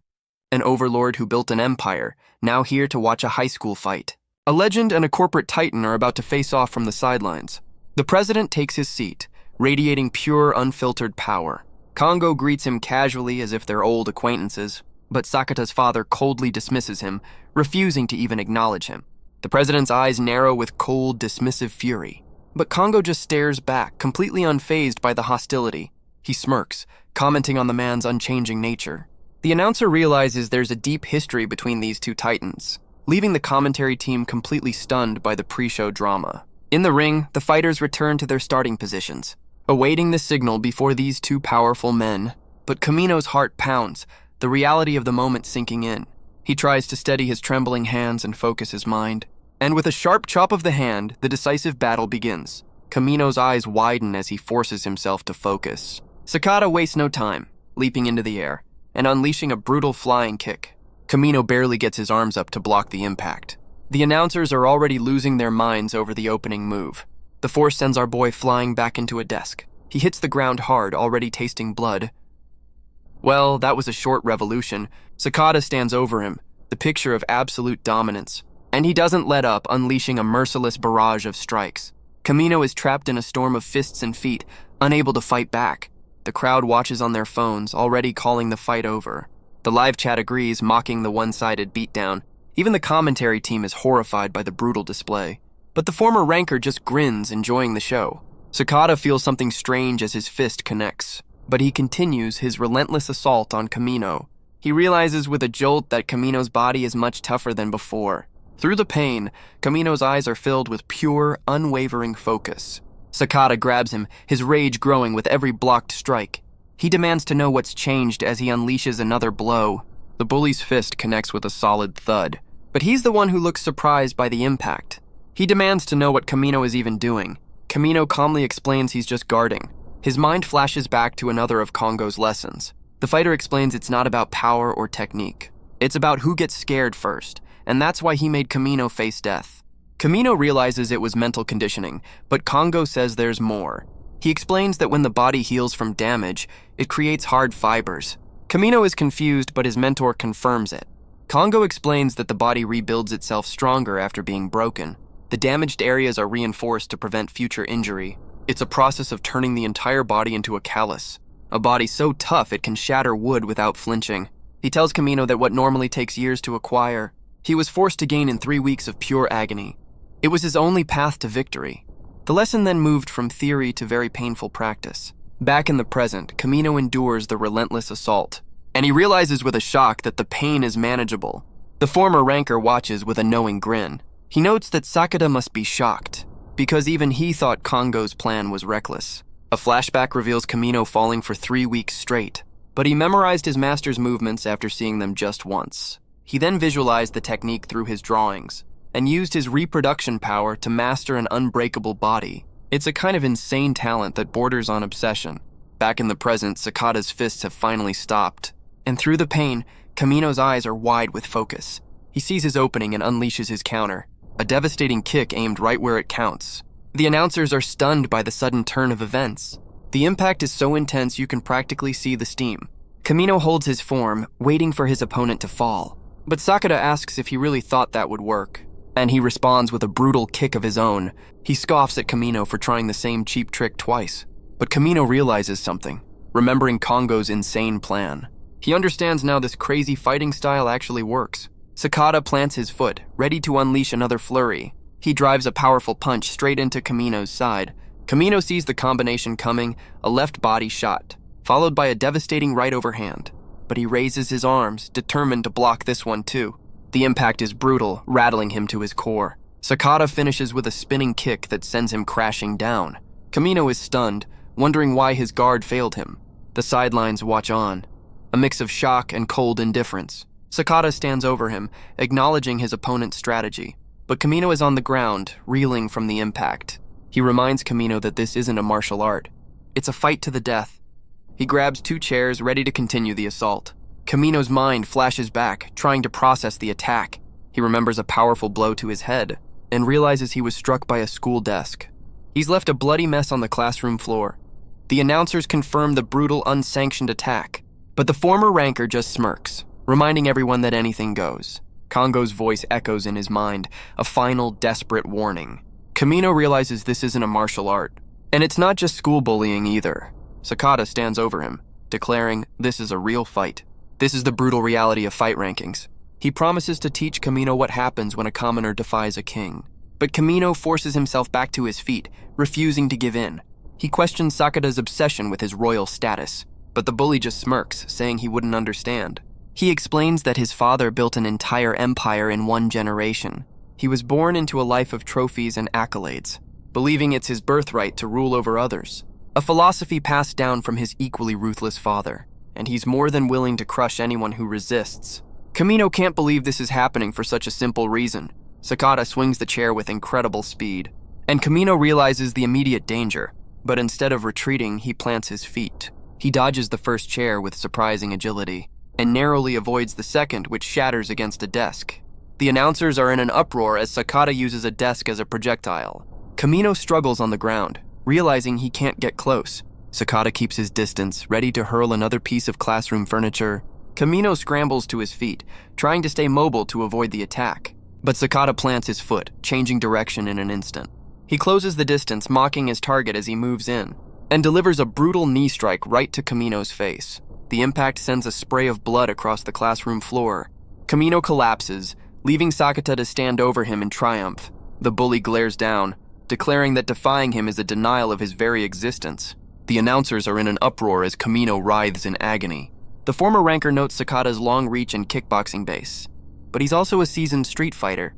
An overlord who built an empire, now here to watch a high school fight. A legend and a corporate titan are about to face off from the sidelines. The president takes his seat, radiating pure, unfiltered power. Kongo greets him casually as if they're old acquaintances, but Sakata's father coldly dismisses him, refusing to even acknowledge him. The president's eyes narrow with cold, dismissive fury. But Kongo just stares back, completely unfazed by the hostility. He smirks, commenting on the man's unchanging nature. The announcer realizes there's a deep history between these two titans, leaving the commentary team completely stunned by the pre-show drama. In the ring, the fighters return to their starting positions, awaiting the signal before these two powerful men. But Kamino's heart pounds, the reality of the moment sinking in. He tries to steady his trembling hands and focus his mind. And with a sharp chop of the hand, the decisive battle begins. Kamino's eyes widen as he forces himself to focus. Sakata wastes no time, leaping into the air and unleashing a brutal flying kick. Kamino barely gets his arms up to block the impact. The announcers are already losing their minds over the opening move. The force sends our boy flying back into a desk. He hits the ground hard, already tasting blood. Well, that was a short revolution. Sakata stands over him, the picture of absolute dominance. And he doesn't let up, unleashing a merciless barrage of strikes. Kamino is trapped in a storm of fists and feet, unable to fight back. The crowd watches on their phones, already calling the fight over. The live chat agrees, mocking the one-sided beatdown. Even the commentary team is horrified by the brutal display. But the former ranker just grins, enjoying the show. Sakata feels something strange as his fist connects, but he continues his relentless assault on Kamino. He realizes with a jolt that Kamino's body is much tougher than before. Through the pain, Kamino's eyes are filled with pure, unwavering focus. Sakata grabs him, his rage growing with every blocked strike. He demands to know what's changed as he unleashes another blow. The bully's fist connects with a solid thud, but he's the one who looks surprised by the impact. He demands to know what Kamino is even doing. Kamino calmly explains he's just guarding. His mind flashes back to another of Kongo's lessons. The fighter explains it's not about power or technique. It's about who gets scared first, and that's why he made Kamino face death. Kamino realizes it was mental conditioning, but Kongo says there's more. He explains that when the body heals from damage, it creates hard fibers. Kamino is confused, but his mentor confirms it. Kongo explains that the body rebuilds itself stronger after being broken. The damaged areas are reinforced to prevent future injury. It's a process of turning the entire body into a callus. A body so tough it can shatter wood without flinching. He tells Kamino that what normally takes years to acquire, he was forced to gain in 3 weeks of pure agony. It was his only path to victory. The lesson then moved from theory to very painful practice. Back in the present, Kamino endures the relentless assault, and he realizes with a shock that the pain is manageable. The former ranker watches with a knowing grin. He notes that Sakata must be shocked, because even he thought Kongo's plan was reckless. A flashback reveals Kamino falling for 3 weeks straight, but he memorized his master's movements after seeing them just once. He then visualized the technique through his drawings, and used his reproduction power to master an unbreakable body. It's a kind of insane talent that borders on obsession. Back in the present, Sakata's fists have finally stopped, and through the pain, Kamino's eyes are wide with focus. He sees his opening and unleashes his counter, a devastating kick aimed right where it counts. The announcers are stunned by the sudden turn of events. The impact is so intense you can practically see the steam. Kamino holds his form, waiting for his opponent to fall. But Sakata asks if he really thought that would work, and he responds with a brutal kick of his own. He scoffs at Kamino for trying the same cheap trick twice. But Kamino realizes something, remembering Kongo's insane plan. He understands now this crazy fighting style actually works. Sakata plants his foot, ready to unleash another flurry. He drives a powerful punch straight into Kamino's side. Kamino sees the combination coming, a left body shot, followed by a devastating right overhand. But he raises his arms, determined to block this one too. The impact is brutal, rattling him to his core. Sakata finishes with a spinning kick that sends him crashing down. Kamino is stunned, wondering why his guard failed him. The sidelines watch on, a mix of shock and cold indifference. Sakata stands over him, acknowledging his opponent's strategy. But Kamino is on the ground, reeling from the impact. He reminds Kamino that this isn't a martial art. It's a fight to the death. He grabs 2 chairs, ready to continue the assault. Kamino's mind flashes back, trying to process the attack. He remembers a powerful blow to his head, and realizes he was struck by a school desk. He's left a bloody mess on the classroom floor. The announcers confirm the brutal, unsanctioned attack, but the former ranker just smirks, reminding everyone that anything goes. Kongo's voice echoes in his mind, a final, desperate warning. Kamino realizes this isn't a martial art, and it's not just school bullying either. Sakata stands over him, declaring, "This is a real fight. This is the brutal reality of fight rankings." He promises to teach Kamino what happens when a commoner defies a king. But Kamino forces himself back to his feet, refusing to give in. He questions Sakata's obsession with his royal status, but the bully just smirks, saying he wouldn't understand. He explains that his father built an entire empire in 1 generation. He was born into a life of trophies and accolades, believing it's his birthright to rule over others. A philosophy passed down from his equally ruthless father, and he's more than willing to crush anyone who resists. Kamino can't believe this is happening for such a simple reason. Sakata swings the chair with incredible speed, and Kamino realizes the immediate danger, but instead of retreating, he plants his feet. He dodges the first chair with surprising agility, and narrowly avoids the second, which shatters against a desk. The announcers are in an uproar as Sakata uses a desk as a projectile. Kamino struggles on the ground, realizing he can't get close. Sakata keeps his distance, ready to hurl another piece of classroom furniture. Kamino scrambles to his feet, trying to stay mobile to avoid the attack. But Sakata plants his foot, changing direction in an instant. He closes the distance, mocking his target as he moves in, and delivers a brutal knee strike right to Kamino's face. The impact sends a spray of blood across the classroom floor. Kamino collapses, leaving Sakata to stand over him in triumph. The bully glares down, declaring that defying him is a denial of his very existence. The announcers are in an uproar as Kamino writhes in agony. The former ranker notes Sakata's long reach and kickboxing base, but he's also a seasoned street fighter,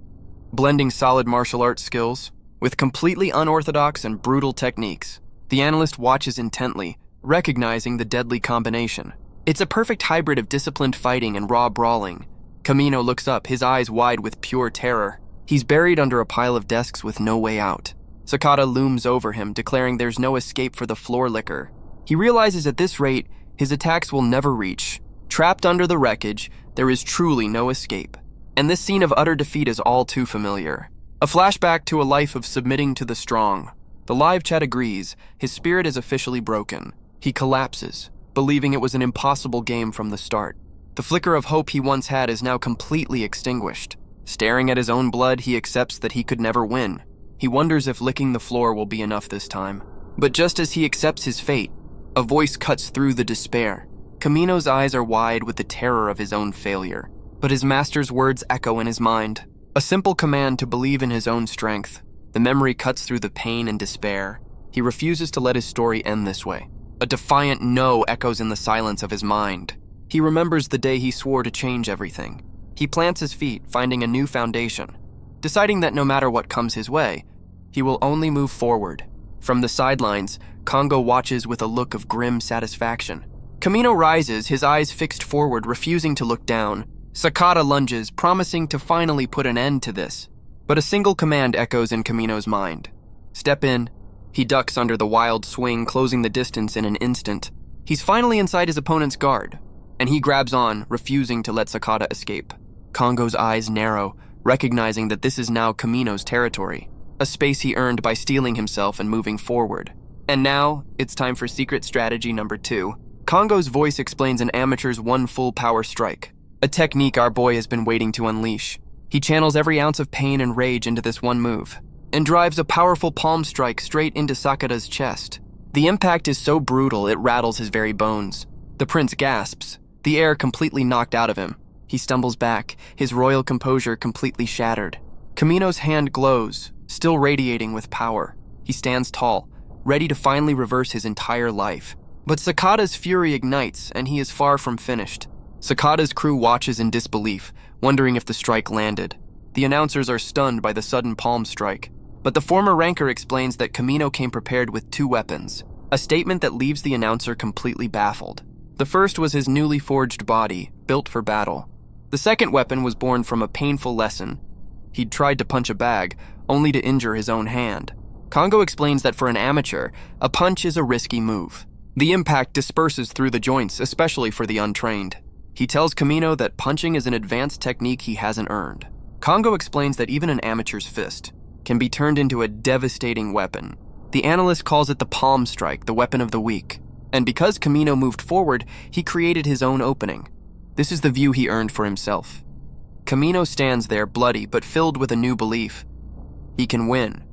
blending solid martial arts skills with completely unorthodox and brutal techniques. The analyst watches intently, recognizing the deadly combination. It's a perfect hybrid of disciplined fighting and raw brawling. Kamino looks up, his eyes wide with pure terror. He's buried under a pile of desks with no way out. Sakata looms over him, declaring there's no escape for the floor licker. He realizes at this rate, his attacks will never reach. Trapped under the wreckage, there is truly no escape. And this scene of utter defeat is all too familiar. A flashback to a life of submitting to the strong. The live chat agrees, his spirit is officially broken. He collapses, believing it was an impossible game from the start. The flicker of hope he once had is now completely extinguished. Staring at his own blood, he accepts that he could never win. He wonders if licking the floor will be enough this time. But just as he accepts his fate, a voice cuts through the despair. Kamino's eyes are wide with the terror of his own failure, but his master's words echo in his mind. A simple command to believe in his own strength. The memory cuts through the pain and despair. He refuses to let his story end this way. A defiant no echoes in the silence of his mind. He remembers the day he swore to change everything. He plants his feet, finding a new foundation, deciding that no matter what comes his way, he will only move forward. From the sidelines, Kongo watches with a look of grim satisfaction. Kamino rises, his eyes fixed forward, refusing to look down. Sakata lunges, promising to finally put an end to this. But a single command echoes in Kamino's mind. Step in. He ducks under the wild swing, closing the distance in an instant. He's finally inside his opponent's guard, and he grabs on, refusing to let Sakata escape. Kongo's eyes narrow, recognizing that this is now Kamino's territory, a space he earned by steeling himself and moving forward. And now, it's time for secret strategy number 2. Kongo's voice explains an amateur's one full power strike, a technique our boy has been waiting to unleash. He channels every ounce of pain and rage into this one move, and drives a powerful palm strike straight into Sakata's chest. The impact is so brutal it rattles his very bones. The prince gasps, the air completely knocked out of him. He stumbles back, his royal composure completely shattered. Kamino's hand glows, still radiating with power. He stands tall, ready to finally reverse his entire life. But Sakata's fury ignites, and he is far from finished. Sakata's crew watches in disbelief, wondering if the strike landed. The announcers are stunned by the sudden palm strike. But the former ranker explains that Kamino came prepared with 2 weapons, a statement that leaves the announcer completely baffled. The first was his newly forged body, built for battle. The second weapon was born from a painful lesson. He'd tried to punch a bag, only to injure his own hand. Kongo explains that for an amateur, a punch is a risky move. The impact disperses through the joints, especially for the untrained. He tells Kamino that punching is an advanced technique he hasn't earned. Kongo explains that even an amateur's fist can be turned into a devastating weapon. The analyst calls it the palm strike, the weapon of the weak. And because Kamino moved forward, he created his own opening. This is the view he earned for himself. Kamino stands there bloody but filled with a new belief. He can win.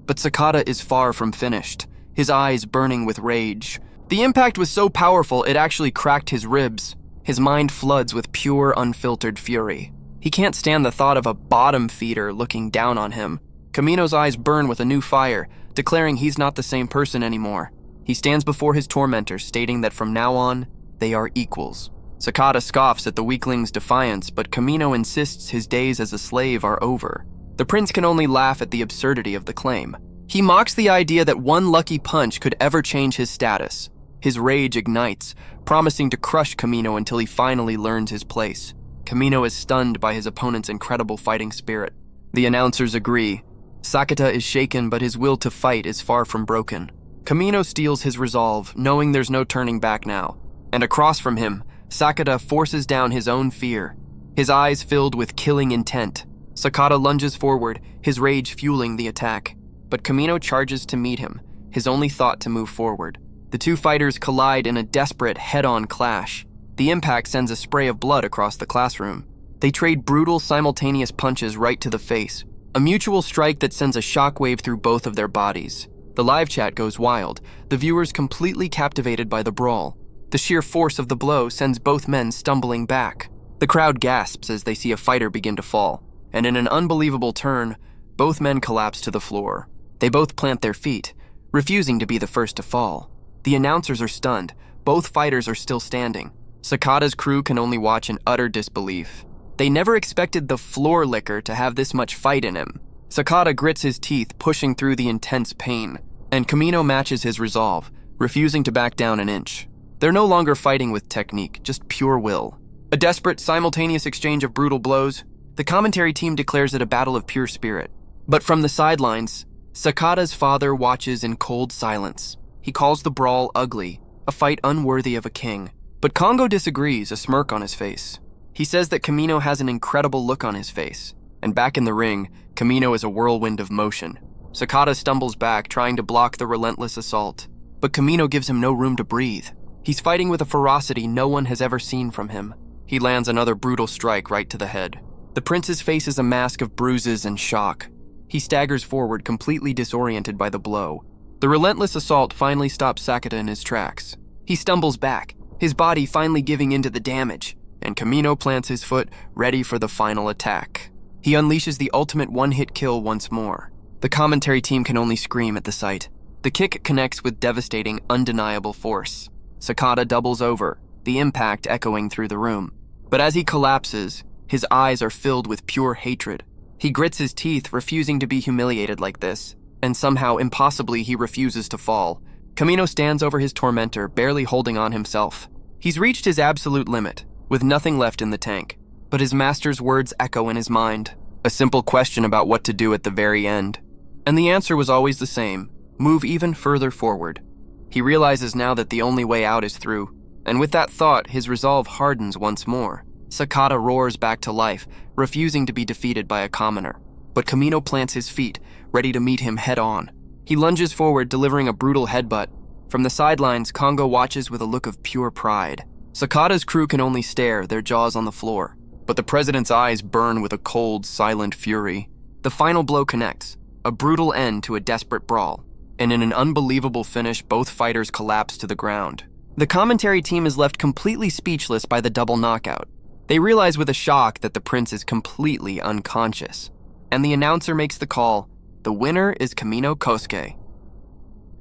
But Sakata is far from finished, his eyes burning with rage. The impact was so powerful it actually cracked his ribs. His mind floods with pure, unfiltered fury. He can't stand the thought of a bottom feeder looking down on him. Kamino's eyes burn with a new fire, declaring he's not the same person anymore. He stands before his tormentors, stating that from now on, they are equals. Sakata scoffs at the weakling's defiance, but Kamino insists his days as a slave are over. The prince can only laugh at the absurdity of the claim. He mocks the idea that one lucky punch could ever change his status. His rage ignites, promising to crush Kamino until he finally learns his place. Kamino is stunned by his opponent's incredible fighting spirit. The announcers agree. Sakata is shaken, but his will to fight is far from broken. Kamino steals his resolve, knowing there's no turning back now. And across from him, Sakata forces down his own fear, his eyes filled with killing intent. Sakata lunges forward, his rage fueling the attack. But Kamino charges to meet him, his only thought to move forward. The 2 fighters collide in a desperate head-on clash. The impact sends a spray of blood across the classroom. They trade brutal, simultaneous punches right to the face, a mutual strike that sends a shockwave through both of their bodies. The live chat goes wild, the viewers completely captivated by the brawl. The sheer force of the blow sends both men stumbling back. The crowd gasps as they see a fighter begin to fall, and in an unbelievable turn, both men collapse to the floor. They both plant their feet, refusing to be the first to fall. The announcers are stunned. Both fighters are still standing. Sakata's crew can only watch in utter disbelief. They never expected the floor licker to have this much fight in him. Sakata grits his teeth, pushing through the intense pain, and Kamino matches his resolve, refusing to back down an inch. They're no longer fighting with technique, just pure will. A desperate, simultaneous exchange of brutal blows. The commentary team declares it a battle of pure spirit. But from the sidelines, Sakata's father watches in cold silence. He calls the brawl ugly, a fight unworthy of a king. But Kongo disagrees, a smirk on his face. He says that Kamino has an incredible look on his face, and back in the ring, Kamino is a whirlwind of motion. Sakata stumbles back, trying to block the relentless assault. But Kamino gives him no room to breathe. He's fighting with a ferocity no one has ever seen from him. He lands another brutal strike right to the head. The prince's face is a mask of bruises and shock. He staggers forward, completely disoriented by the blow. The relentless assault finally stops Sakata in his tracks. He stumbles back, his body finally giving in to the damage, and Kamino plants his foot, ready for the final attack. He unleashes the ultimate one-hit kill once more. The commentary team can only scream at the sight. The kick connects with devastating, undeniable force. Sakata doubles over, the impact echoing through the room. But as he collapses, his eyes are filled with pure hatred. He grits his teeth, refusing to be humiliated like this, and somehow, impossibly, he refuses to fall. Kamino stands over his tormentor, barely holding on himself. He's reached his absolute limit, with nothing left in the tank. But his master's words echo in his mind, a simple question about what to do at the very end. And the answer was always the same: move even further forward. He realizes now that the only way out is through, and with that thought, his resolve hardens once more. Sakata roars back to life, refusing to be defeated by a commoner. But Kamino plants his feet, ready to meet him head-on. He lunges forward, delivering a brutal headbutt. From the sidelines, Kongo watches with a look of pure pride. Sakata's crew can only stare, their jaws on the floor. But the president's eyes burn with a cold, silent fury. The final blow connects, a brutal end to a desperate brawl. And in an unbelievable finish, both fighters collapse to the ground. The commentary team is left completely speechless by the double knockout. They realize with a shock that the prince is completely unconscious. And the announcer makes the call, "The winner is Kamino Kosuke."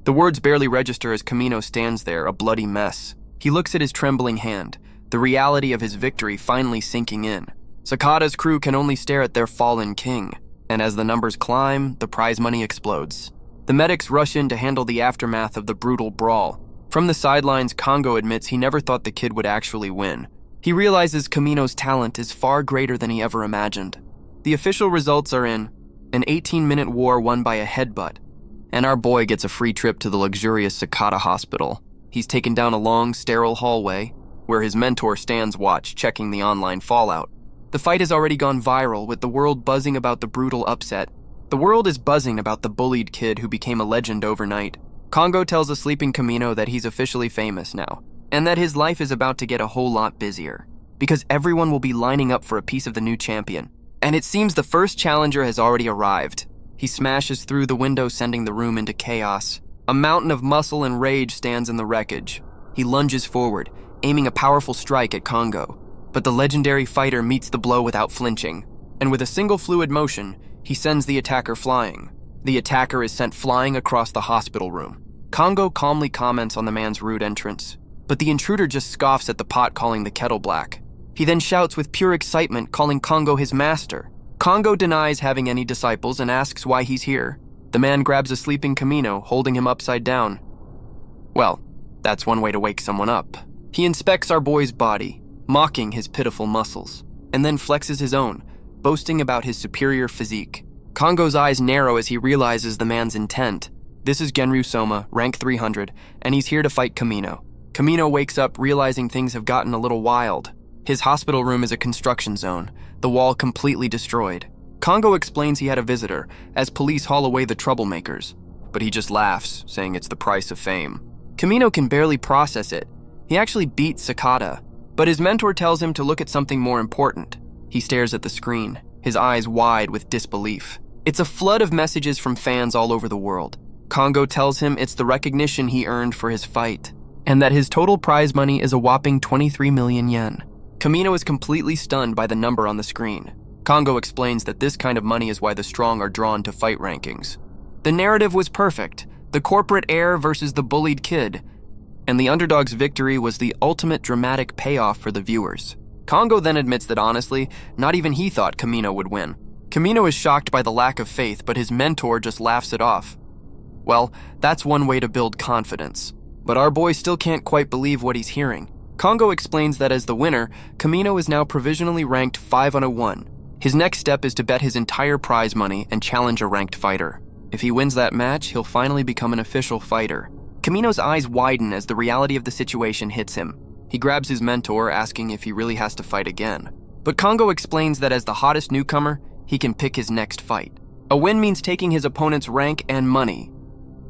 The words barely register as Kamino stands there, a bloody mess. He looks at his trembling hand, the reality of his victory finally sinking in. Sakata's crew can only stare at their fallen king, and as the numbers climb, the prize money explodes. The medics rush in to handle the aftermath of the brutal brawl. From the sidelines, Kongo admits he never thought the kid would actually win. He realizes Kamino's talent is far greater than he ever imagined. The official results are in: an 18-minute war won by a headbutt, and our boy gets a free trip to the luxurious Sakata hospital. He's taken down a long, sterile hallway, where his mentor stands watch, checking the online fallout. The fight has already gone viral, with the world buzzing about the brutal upset. The world is buzzing about the bullied kid who became a legend overnight. Kongo tells a sleeping Kamino that he's officially famous now, and that his life is about to get a whole lot busier, because everyone will be lining up for a piece of the new champion. And it seems the first challenger has already arrived. He smashes through the window, sending the room into chaos. A mountain of muscle and rage stands in the wreckage. He lunges forward, aiming a powerful strike at Kongo. But the legendary fighter meets the blow without flinching, and with a single fluid motion, he sends the attacker flying. The attacker is sent flying across the hospital room. Kongo calmly comments on the man's rude entrance, but the intruder just scoffs at the pot, calling the kettle black. He then shouts with pure excitement, calling Kongo his master. Kongo denies having any disciples and asks why he's here. The man grabs a sleeping Kamino, holding him upside down. Well, that's one way to wake someone up. He inspects our boy's body, mocking his pitiful muscles, and then flexes his own, boasting about his superior physique. Kongo's eyes narrow as he realizes the man's intent. This is Genryu Soma, rank 300, and he's here to fight Kamino. Kamino wakes up realizing things have gotten a little wild. His hospital room is a construction zone, the wall completely destroyed. Kongo explains he had a visitor, as police haul away the troublemakers, but he just laughs, saying it's the price of fame. Kamino can barely process it. He actually beats Sakata, but his mentor tells him to look at something more important. He stares at the screen, his eyes wide with disbelief. It's a flood of messages from fans all over the world. Kongo tells him it's the recognition he earned for his fight, and that his total prize money is a whopping 23 million yen. Kamino is completely stunned by the number on the screen. Kongo explains that this kind of money is why the strong are drawn to fight rankings. The narrative was perfect, the corporate heir versus the bullied kid, and the underdog's victory was the ultimate dramatic payoff for the viewers. Kongo then admits that honestly, not even he thought Kamino would win. Kamino is shocked by the lack of faith, but his mentor just laughs it off. Well, that's one way to build confidence. But our boy still can't quite believe what he's hearing. Kongo explains that as the winner, Kamino is now provisionally ranked 501. His next step is to bet his entire prize money and challenge a ranked fighter. If he wins that match, he'll finally become an official fighter. Kamino's eyes widen as the reality of the situation hits him. He grabs his mentor, asking if he really has to fight again. But Kongo explains that as the hottest newcomer, he can pick his next fight. A win means taking his opponent's rank and money.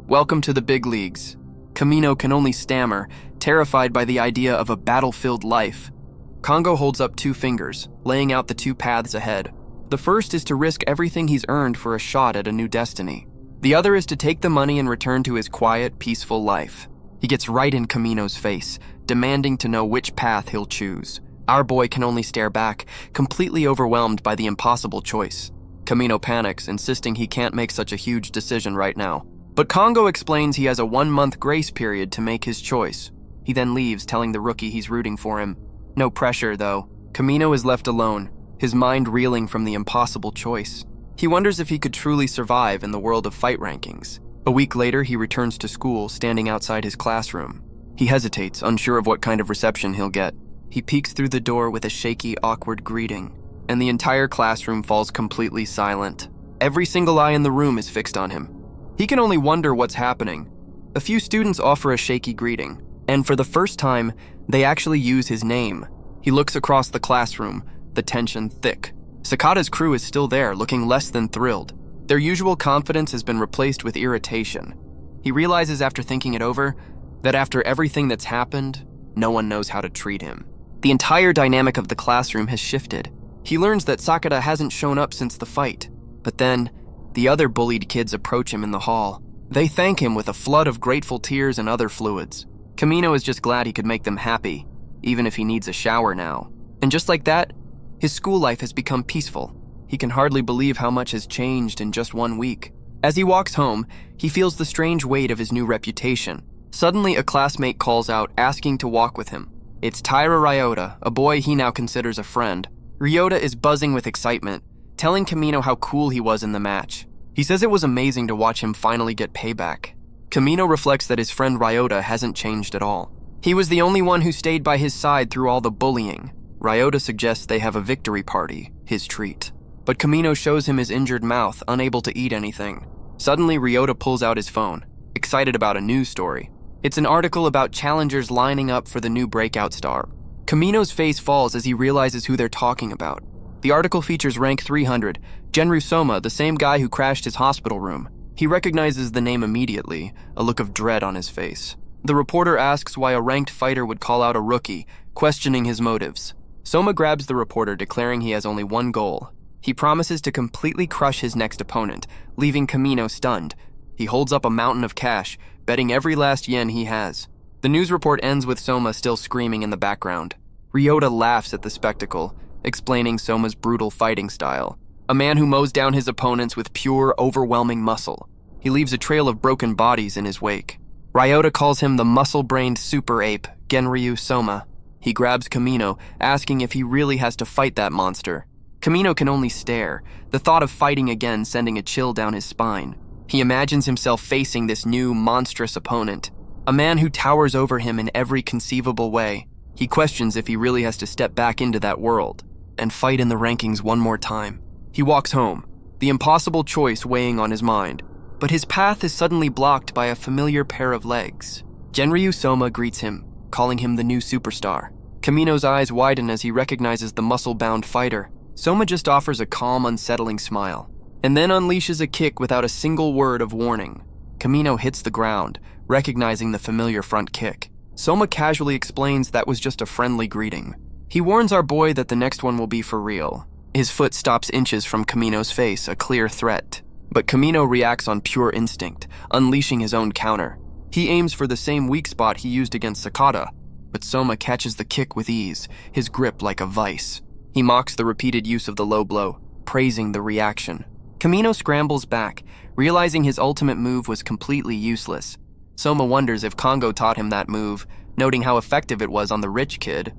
Welcome to the big leagues. Kamino can only stammer, terrified by the idea of a battle-filled life. Kongo holds up two fingers, laying out the two paths ahead. The first is to risk everything he's earned for a shot at a new destiny. The other is to take the money and return to his quiet, peaceful life. He gets right in Kamino's face, demanding to know which path he'll choose. Our boy can only stare back, completely overwhelmed by the impossible choice. Kamino panics, insisting he can't make such a huge decision right now. But Kongo explains he has a 1-month grace period to make his choice. He then leaves, telling the rookie he's rooting for him. No pressure, though. Kamino is left alone, his mind reeling from the impossible choice. He wonders if he could truly survive in the world of fight rankings. A week later, he returns to school, standing outside his classroom. He hesitates, unsure of what kind of reception he'll get. He peeks through the door with a shaky, awkward greeting, and the entire classroom falls completely silent. Every single eye in the room is fixed on him. He can only wonder what's happening. A few students offer a shaky greeting, and for the first time, they actually use his name. He looks across the classroom, the tension thick. Sakata's crew is still there, looking less than thrilled. Their usual confidence has been replaced with irritation. He realizes after thinking it over, that after everything that's happened, no one knows how to treat him. The entire dynamic of the classroom has shifted. He learns that Sakata hasn't shown up since the fight, but then, the other bullied kids approach him in the hall. They thank him with a flood of grateful tears and other fluids. Kamino is just glad he could make them happy, even if he needs a shower now. And just like that, his school life has become peaceful. He can hardly believe how much has changed in just 1 week. As he walks home, he feels the strange weight of his new reputation. Suddenly, a classmate calls out, asking to walk with him. It's Taira Ryota, a boy he now considers a friend. Ryota is buzzing with excitement, telling Kamino how cool he was in the match. He says it was amazing to watch him finally get payback. Kamino reflects that his friend Ryota hasn't changed at all. He was the only one who stayed by his side through all the bullying. Ryota suggests they have a victory party, his treat. But Kamino shows him his injured mouth, unable to eat anything. Suddenly, Ryota pulls out his phone, excited about a news story. It's an article about challengers lining up for the new breakout star. Kamino's face falls as he realizes who they're talking about. The article features rank 300, Genru Soma, the same guy who crashed his hospital room. He recognizes the name immediately, a look of dread on his face. The reporter asks why a ranked fighter would call out a rookie, questioning his motives. Soma grabs the reporter, declaring he has only one goal. He promises to completely crush his next opponent, leaving Kamino stunned. He holds up a mountain of cash, betting every last yen he has. The news report ends with Soma still screaming in the background. Ryota laughs at the spectacle, explaining Soma's brutal fighting style. A man who mows down his opponents with pure, overwhelming muscle. He leaves a trail of broken bodies in his wake. Ryota calls him the muscle-brained super ape, Genryu Soma. He grabs Kamino, asking if he really has to fight that monster. Kamino can only stare, the thought of fighting again sending a chill down his spine. He imagines himself facing this new, monstrous opponent, a man who towers over him in every conceivable way. He questions if he really has to step back into that world and fight in the rankings one more time. He walks home, the impossible choice weighing on his mind, but his path is suddenly blocked by a familiar pair of legs. Genryu Soma greets him, calling him the new superstar. Kamino's eyes widen as he recognizes the muscle-bound fighter. Soma just offers a calm, unsettling smile, and then unleashes a kick without a single word of warning. Kamino hits the ground, recognizing the familiar front kick. Soma casually explains that was just a friendly greeting. He warns our boy that the next one will be for real. His foot stops inches from Kamino's face, a clear threat. But Kamino reacts on pure instinct, unleashing his own counter. He aims for the same weak spot he used against Sakata, but Soma catches the kick with ease, his grip like a vice. He mocks the repeated use of the low blow, praising the reaction. Kamino scrambles back, realizing his ultimate move was completely useless. Soma wonders if Kongo taught him that move, noting how effective it was on the rich kid.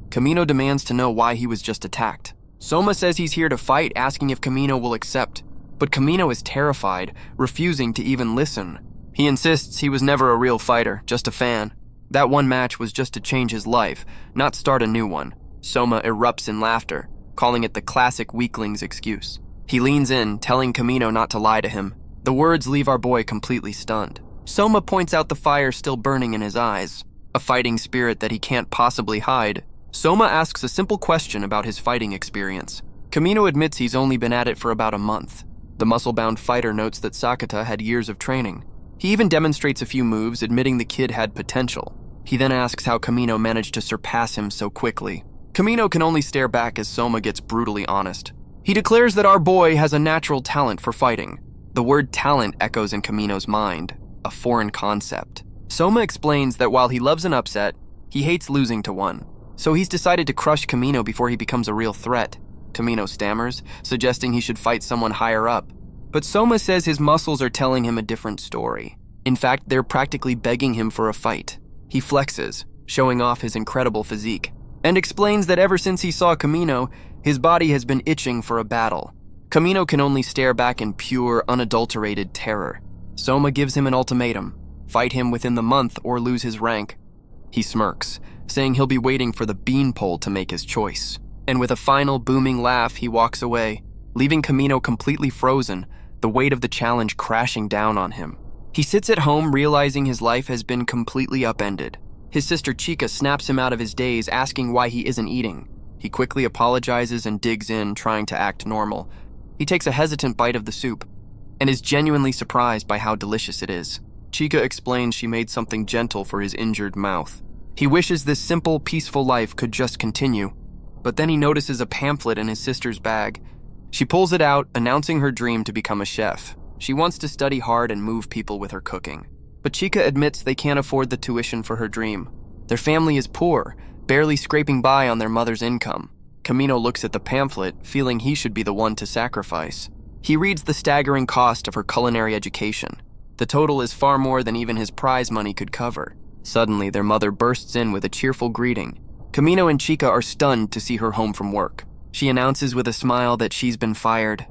Kamino demands to know why he was just attacked. Soma says he's here to fight, asking if Kamino will accept. But Kamino is terrified, refusing to even listen. He insists he was never a real fighter, just a fan. That one match was just to change his life, not start a new one. Soma erupts in laughter, calling it the classic weakling's excuse. He leans in, telling Kamino not to lie to him. The words leave our boy completely stunned. Soma points out the fire still burning in his eyes, a fighting spirit that he can't possibly hide. Soma asks a simple question about his fighting experience. Kamino admits he's only been at it for about a month. The muscle-bound fighter notes that Sakata had years of training. He even demonstrates a few moves, admitting the kid had potential. He then asks how Kamino managed to surpass him so quickly. Kamino can only stare back as Soma gets brutally honest. He declares that our boy has a natural talent for fighting. The word talent echoes in Kamino's mind, a foreign concept. Soma explains that while he loves an upset, he hates losing to one. So he's decided to crush Kamino before he becomes a real threat. Kamino stammers, suggesting he should fight someone higher up. But Soma says his muscles are telling him a different story. In fact, they're practically begging him for a fight. He flexes, showing off his incredible physique, and explains that ever since he saw Kamino, his body has been itching for a battle. Kamino can only stare back in pure, unadulterated terror. Soma gives him an ultimatum: fight him within the month or lose his rank. He smirks, saying he'll be waiting for the beanpole to make his choice. And with a final booming laugh, he walks away, leaving Kamino completely frozen, the weight of the challenge crashing down on him. He sits at home realizing his life has been completely upended. His sister Chika snaps him out of his daze, asking why he isn't eating. He quickly apologizes and digs in, trying to act normal. He takes a hesitant bite of the soup and is genuinely surprised by how delicious it is. Chika explains she made something gentle for his injured mouth. He wishes this simple, peaceful life could just continue, but then he notices a pamphlet in his sister's bag. She pulls it out, announcing her dream to become a chef. She wants to study hard and move people with her cooking. but Chika admits they can't afford the tuition for her dream. Their family is poor, barely scraping by on their mother's income. Camino looks at the pamphlet, feeling he should be the one to sacrifice. He reads the staggering cost of her culinary education. The total is far more than even his prize money could cover. Suddenly, their mother bursts in with a cheerful greeting. Camino and Chika are stunned to see her home from work. She announces with a smile that she's been fired.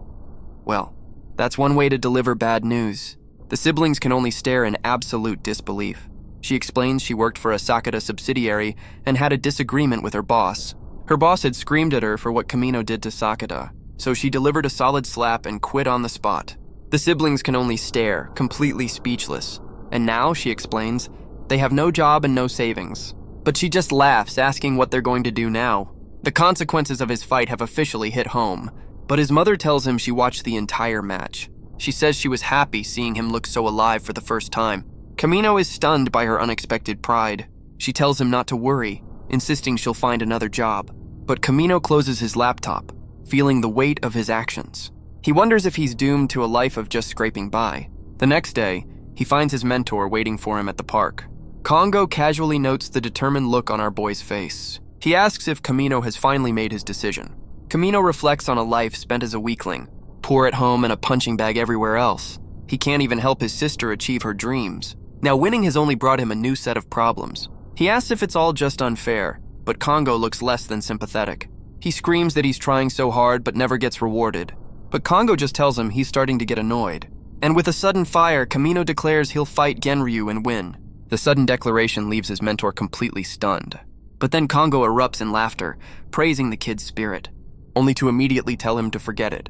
Well, that's one way to deliver bad news. The siblings can only stare in absolute disbelief. She explains she worked for a Sakata subsidiary and had a disagreement with her boss. Her boss had screamed at her for what Camino did to Sakata, so she delivered a solid slap and quit on the spot. The siblings can only stare, completely speechless. And now, she explains, they have no job and no savings. But she just laughs, asking what they're going to do now. The consequences of his fight have officially hit home, but his mother tells him she watched the entire match. She says she was happy seeing him look so alive for the first time. Camino is stunned by her unexpected pride. She tells him not to worry, insisting she'll find another job. But Camino closes his laptop, feeling the weight of his actions. He wonders if he's doomed to a life of just scraping by. The next day, he finds his mentor waiting for him at the park. Congo casually notes the determined look on our boy's face. He asks if Camino has finally made his decision. Camino reflects on a life spent as a weakling, poor at home and a punching bag everywhere else. He can't even help his sister achieve her dreams. Now winning has only brought him a new set of problems. He asks if it's all just unfair, but Congo looks less than sympathetic. He screams that he's trying so hard but never gets rewarded. But Congo just tells him he's starting to get annoyed. And with a sudden fire, Camino declares he'll fight Genryu and win. The sudden declaration leaves his mentor completely stunned. But then Congo erupts in laughter, praising the kid's spirit, only to immediately tell him to forget it.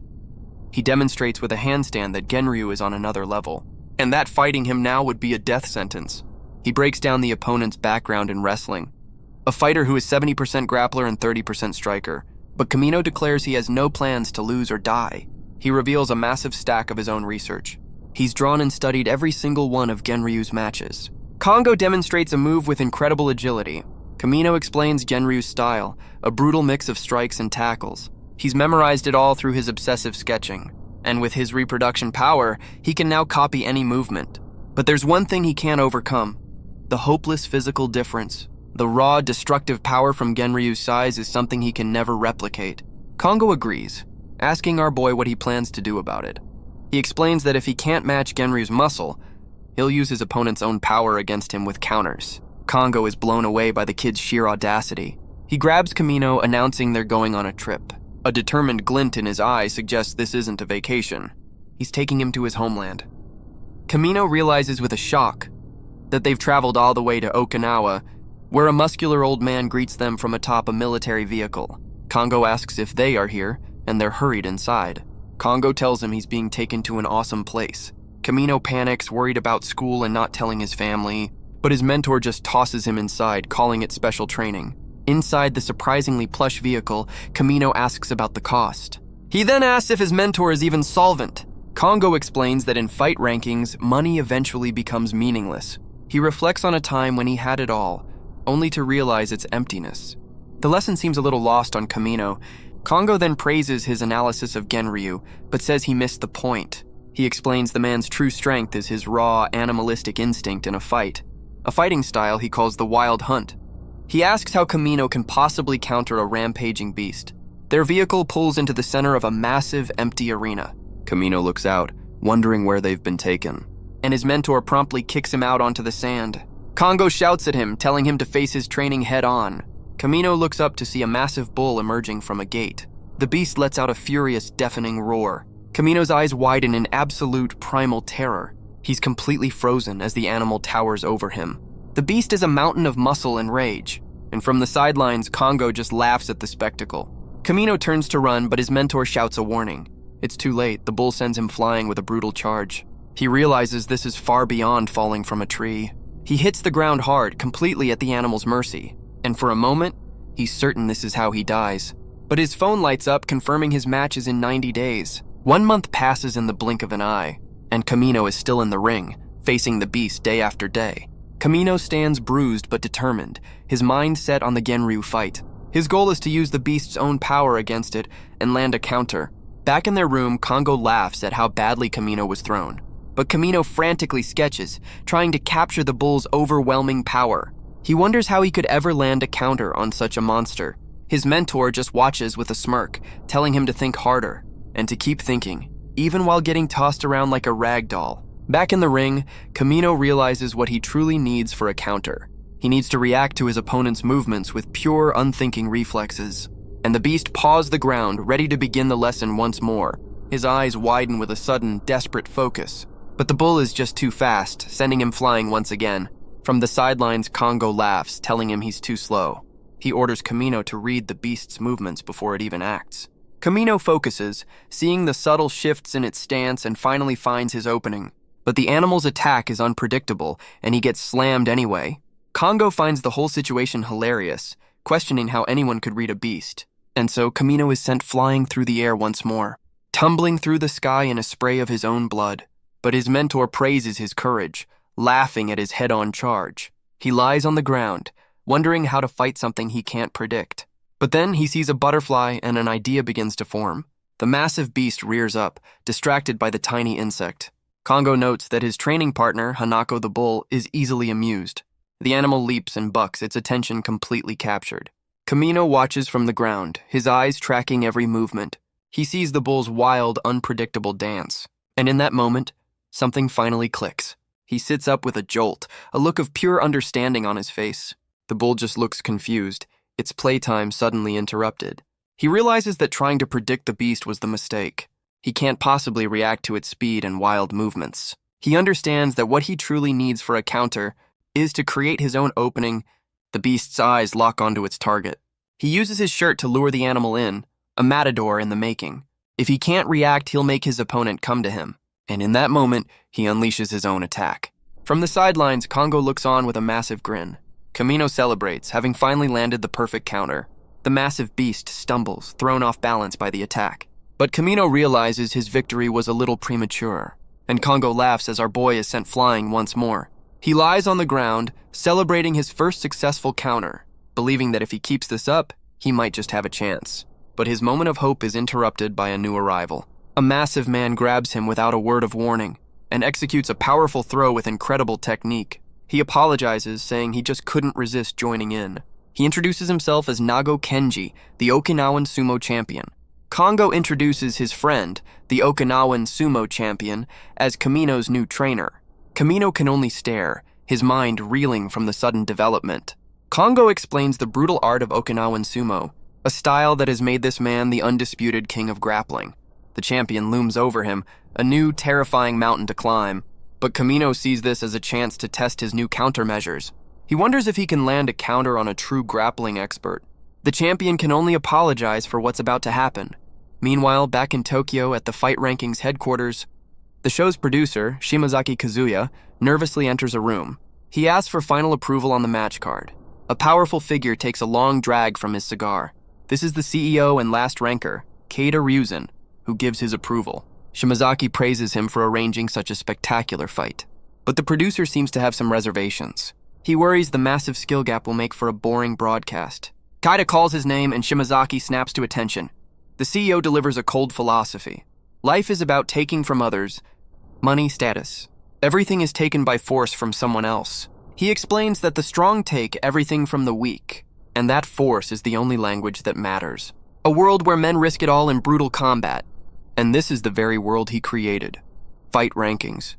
He demonstrates with a handstand that Genryu is on another level, and that fighting him now would be a death sentence. He breaks down the opponent's background in wrestling. A fighter who is 70% grappler and 30% striker, but Camino declares he has no plans to lose or die. He reveals a massive stack of his own research. He's drawn and studied every single one of Genryu's matches. Congo demonstrates a move with incredible agility. Camino explains Genryu's style, a brutal mix of strikes and tackles. He's memorized it all through his obsessive sketching, and with his reproduction power, he can now copy any movement. But there's one thing he can't overcome: the hopeless physical difference. The raw, destructive power from Genryu's size is something he can never replicate. Congo agrees, asking our boy what he plans to do about it. He explains that if he can't match Genryu's muscle, he'll use his opponent's own power against him with counters. Congo is blown away by the kid's sheer audacity. He grabs Camino, announcing they're going on a trip. A determined glint in his eye suggests this isn't a vacation. He's taking him to his homeland. Camino realizes with a shock that they've traveled all the way to Okinawa, where a muscular old man greets them from atop a military vehicle. Congo asks if they are here, and they're hurried inside. Congo tells him he's being taken to an awesome place. Camino panics, worried about school and not telling his family, but his mentor just tosses him inside, calling it special training. Inside the surprisingly plush vehicle, Camino asks about the cost. He then asks if his mentor is even solvent. Congo explains that in fight rankings, money eventually becomes meaningless. He reflects on a time when he had it all, only to realize its emptiness. The lesson seems a little lost on Camino. Congo then praises his analysis of Genryu, but says he missed the point. He explains the man's true strength is his raw, animalistic instinct in a fight, a fighting style he calls the wild hunt. He asks how Camino can possibly counter a rampaging beast. Their vehicle pulls into the center of a massive, empty arena. Camino looks out, wondering where they've been taken, and his mentor promptly kicks him out onto the sand. Congo shouts at him, telling him to face his training head-on. Camino looks up to see a massive bull emerging from a gate. The beast lets out a furious, deafening roar. Camino's eyes widen in absolute primal terror. He's completely frozen as the animal towers over him. The beast is a mountain of muscle and rage, and from the sidelines, Congo just laughs at the spectacle. Camino turns to run, but his mentor shouts a warning. It's too late. The bull sends him flying with a brutal charge. He realizes this is far beyond falling from a tree. He hits the ground hard, completely at the animal's mercy, and for a moment, he's certain this is how he dies. But his phone lights up, confirming his match is in 90 days. 1 month passes in the blink of an eye, and Camino is still in the ring, facing the beast day after day. Camino stands bruised but determined, his mind set on the Genryu fight. His goal is to use the beast's own power against it and land a counter. Back in their room, Congo laughs at how badly Camino was thrown. but Kamino frantically sketches, trying to capture the bull's overwhelming power. He wonders how he could ever land a counter on such a monster. His mentor just watches with a smirk, telling him to think harder, and to keep thinking, even while getting tossed around like a rag doll. Back in the ring, Kamino realizes what he truly needs for a counter. He needs to react to his opponent's movements with pure, unthinking reflexes. And the beast paws the ground, ready to begin the lesson once more. His eyes widen with a sudden, desperate focus. But the bull is just too fast, sending him flying once again. From the sidelines, Congo laughs, telling him he's too slow. He orders Kamino to read the beast's movements before it even acts. Kamino focuses, seeing the subtle shifts in its stance, and finally finds his opening. But the animal's attack is unpredictable, and he gets slammed anyway. Congo finds the whole situation hilarious, questioning how anyone could read a beast. And so Kamino is sent flying through the air once more, tumbling through the sky in a spray of his own blood. But his mentor praises his courage, laughing at his head-on charge. He lies on the ground, wondering how to fight something he can't predict. But then he sees a butterfly and an idea begins to form. The massive beast rears up, distracted by the tiny insect. Congo notes that his training partner, Hanako the bull, is easily amused. The animal leaps and bucks, its attention completely captured. Kamino watches from the ground, his eyes tracking every movement. He sees the bull's wild, unpredictable dance. And in that moment, something finally clicks. He sits up with a jolt, a look of pure understanding on his face. The bull just looks confused, its playtime suddenly interrupted. He realizes that trying to predict the beast was the mistake. He can't possibly react to its speed and wild movements. He understands that what he truly needs for a counter is to create his own opening. The beast's eyes lock onto its target. He uses his shirt to lure the animal in, a matador in the making. If he can't react, he'll make his opponent come to him. And in that moment, he unleashes his own attack. From the sidelines, Congo looks on with a massive grin. Kamino celebrates, having finally landed the perfect counter. The massive beast stumbles, thrown off balance by the attack. But Kamino realizes his victory was a little premature, and Congo laughs as our boy is sent flying once more. He lies on the ground, celebrating his first successful counter, believing that if he keeps this up, he might just have a chance. But his moment of hope is interrupted by a new arrival. A massive man grabs him without a word of warning and executes a powerful throw with incredible technique. He apologizes, saying he just couldn't resist joining in. He introduces himself as Nago Kenji, the Okinawan sumo champion. Congo introduces his friend, the Okinawan sumo champion, as Kamino's new trainer. Kamino can only stare, his mind reeling from the sudden development. Congo explains the brutal art of Okinawan sumo, a style that has made this man the undisputed king of grappling. The champion looms over him, a new, terrifying mountain to climb. But Kamino sees this as a chance to test his new countermeasures. He wonders if he can land a counter on a true grappling expert. The champion can only apologize for what's about to happen. Meanwhile, back in Tokyo at the Fight Rankings headquarters, the show's producer, Shimazaki Kazuya, nervously enters a room. He asks for final approval on the match card. A powerful figure takes a long drag from his cigar. This is the CEO and last ranker, Keita Ryuzen, who gives his approval. Shimazaki praises him for arranging such a spectacular fight. But the producer seems to have some reservations. He worries the massive skill gap will make for a boring broadcast. Keita calls his name and Shimazaki snaps to attention. The CEO delivers a cold philosophy. Life is about taking from others. Money, status. Everything is taken by force from someone else. He explains that the strong take everything from the weak, and that force is the only language that matters. A world where men risk it all in brutal combat. And this is the very world he created. Fight Rankings.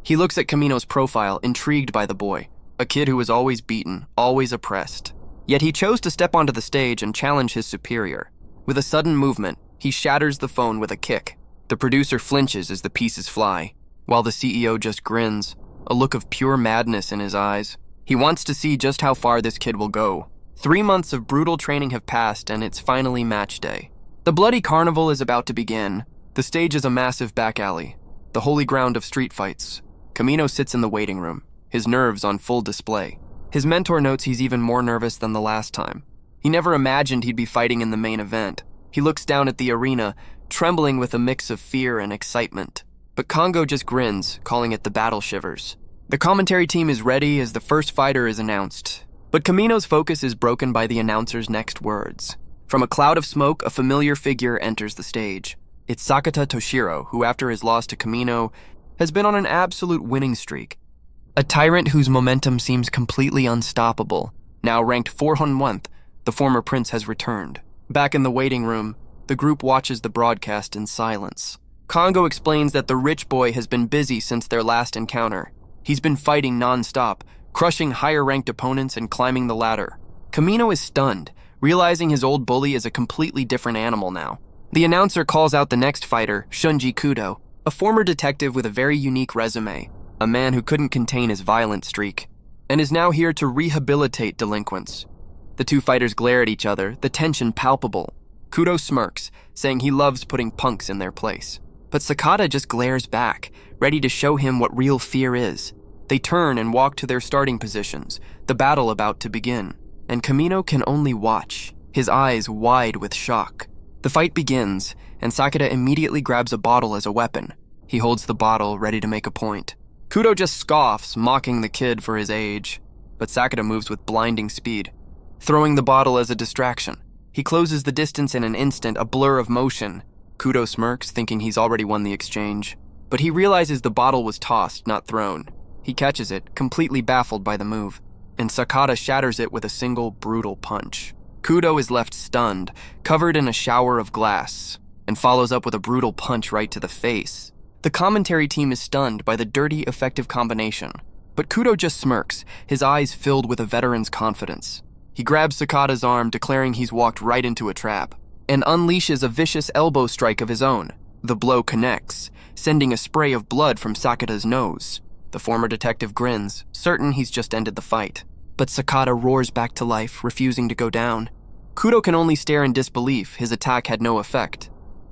He looks at Kamino's profile, intrigued by the boy, a kid who was always beaten, always oppressed. Yet he chose to step onto the stage and challenge his superior. With a sudden movement, he shatters the phone with a kick. The producer flinches as the pieces fly, while the CEO just grins, a look of pure madness in his eyes. He wants to see just how far this kid will go. 3 months of brutal training have passed, and it's finally match day. The bloody carnival is about to begin. The stage is a massive back alley, the holy ground of street fights. Kamino sits in the waiting room, his nerves on full display. His mentor notes he's even more nervous than the last time. He never imagined he'd be fighting in the main event. He looks down at the arena, trembling with a mix of fear and excitement. But Congo just grins, calling it the battle shivers. The commentary team is ready as the first fighter is announced. But Kamino's focus is broken by the announcer's next words. From a cloud of smoke, a familiar figure enters the stage. It's Sakata Toshiro, who after his loss to Kamino has been on an absolute winning streak. A tyrant whose momentum seems completely unstoppable. Now ranked 401st, the former prince has returned. Back in the waiting room, the group watches the broadcast in silence. Kongo explains that the rich boy has been busy since their last encounter. He's been fighting non-stop, crushing higher-ranked opponents and climbing the ladder. Kamino is stunned, realizing his old bully is a completely different animal now. The announcer calls out the next fighter, Shunji Kudo, a former detective with a very unique resume, a man who couldn't contain his violent streak, and is now here to rehabilitate delinquents. The two fighters glare at each other, the tension palpable. Kudo smirks, saying he loves putting punks in their place. But Sakata just glares back, ready to show him what real fear is. They turn and walk to their starting positions, the battle about to begin. And Kamino can only watch, his eyes wide with shock. The fight begins, and Sakata immediately grabs a bottle as a weapon. He holds the bottle, ready to make a point. Kudo just scoffs, mocking the kid for his age. But Sakata moves with blinding speed, throwing the bottle as a distraction. He closes the distance in an instant, a blur of motion. Kudo smirks, thinking he's already won the exchange. But he realizes the bottle was tossed, not thrown. He catches it, completely baffled by the move, and Sakata shatters it with a single brutal punch. Kudo is left stunned, covered in a shower of glass, and follows up with a brutal punch right to the face. The commentary team is stunned by the dirty, effective combination, but Kudo just smirks, his eyes filled with a veteran's confidence. He grabs Sakata's arm, declaring he's walked right into a trap, and unleashes a vicious elbow strike of his own. The blow connects, sending a spray of blood from Sakata's nose. The former detective grins, certain he's just ended the fight. But Sakata roars back to life, refusing to go down. Kudo can only stare in disbelief, his attack had no effect.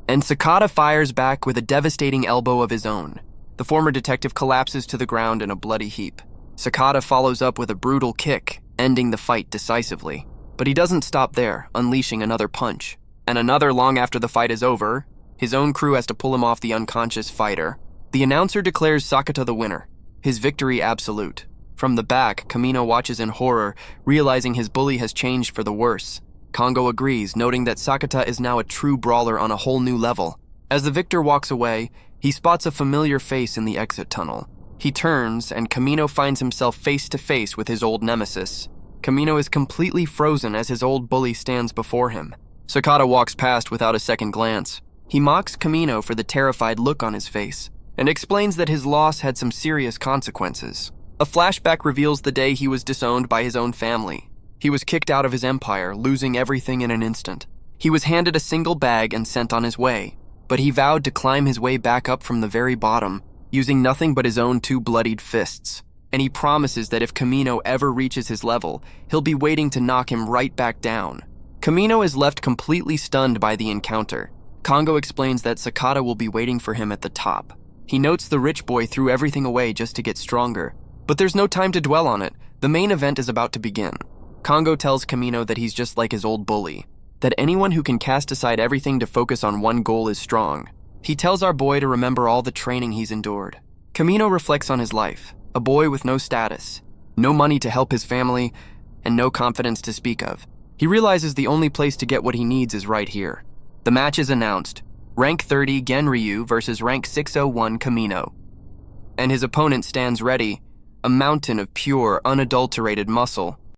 And Sakata fires back with a devastating elbow of his own. The former detective collapses to the ground in a bloody heap. Sakata follows up with a brutal kick, ending the fight decisively. But he doesn't stop there, unleashing another punch. And another long after the fight is over. His own crew has to pull him off the unconscious fighter. The announcer declares Sakata the winner, his victory absolute. From the back, Kamino watches in horror, realizing his bully has changed for the worse. Kongo agrees, noting that Sakata is now a true brawler on a whole new level. As the victor walks away, he spots a familiar face in the exit tunnel. He turns, and Kamino finds himself face to face with his old nemesis. Kamino is completely frozen as his old bully stands before him. Sakata walks past without a second glance. He mocks Kamino for the terrified look on his face, and explains that his loss had some serious consequences. A flashback reveals the day he was disowned by his own family. He was kicked out of his empire, losing everything in an instant. He was handed a single bag and sent on his way, but he vowed to climb his way back up from the very bottom, using nothing but his own two bloodied fists. And he promises that if Kamino ever reaches his level, he'll be waiting to knock him right back down. Kamino is left completely stunned by the encounter. Kongo explains that Sakata will be waiting for him at the top. He notes the rich boy threw everything away just to get stronger. But there's no time to dwell on it. The main event is about to begin. Kongo tells Kamino that he's just like his old bully, that anyone who can cast aside everything to focus on one goal is strong. He tells our boy to remember all the training he's endured. Kamino reflects on his life, a boy with no status, no money to help his family, and no confidence to speak of. He realizes the only place to get what he needs is right here. The match is announced. Rank 30 Genryu versus rank 601 Kamino. And his opponent stands ready, a mountain of pure, unadulterated muscle.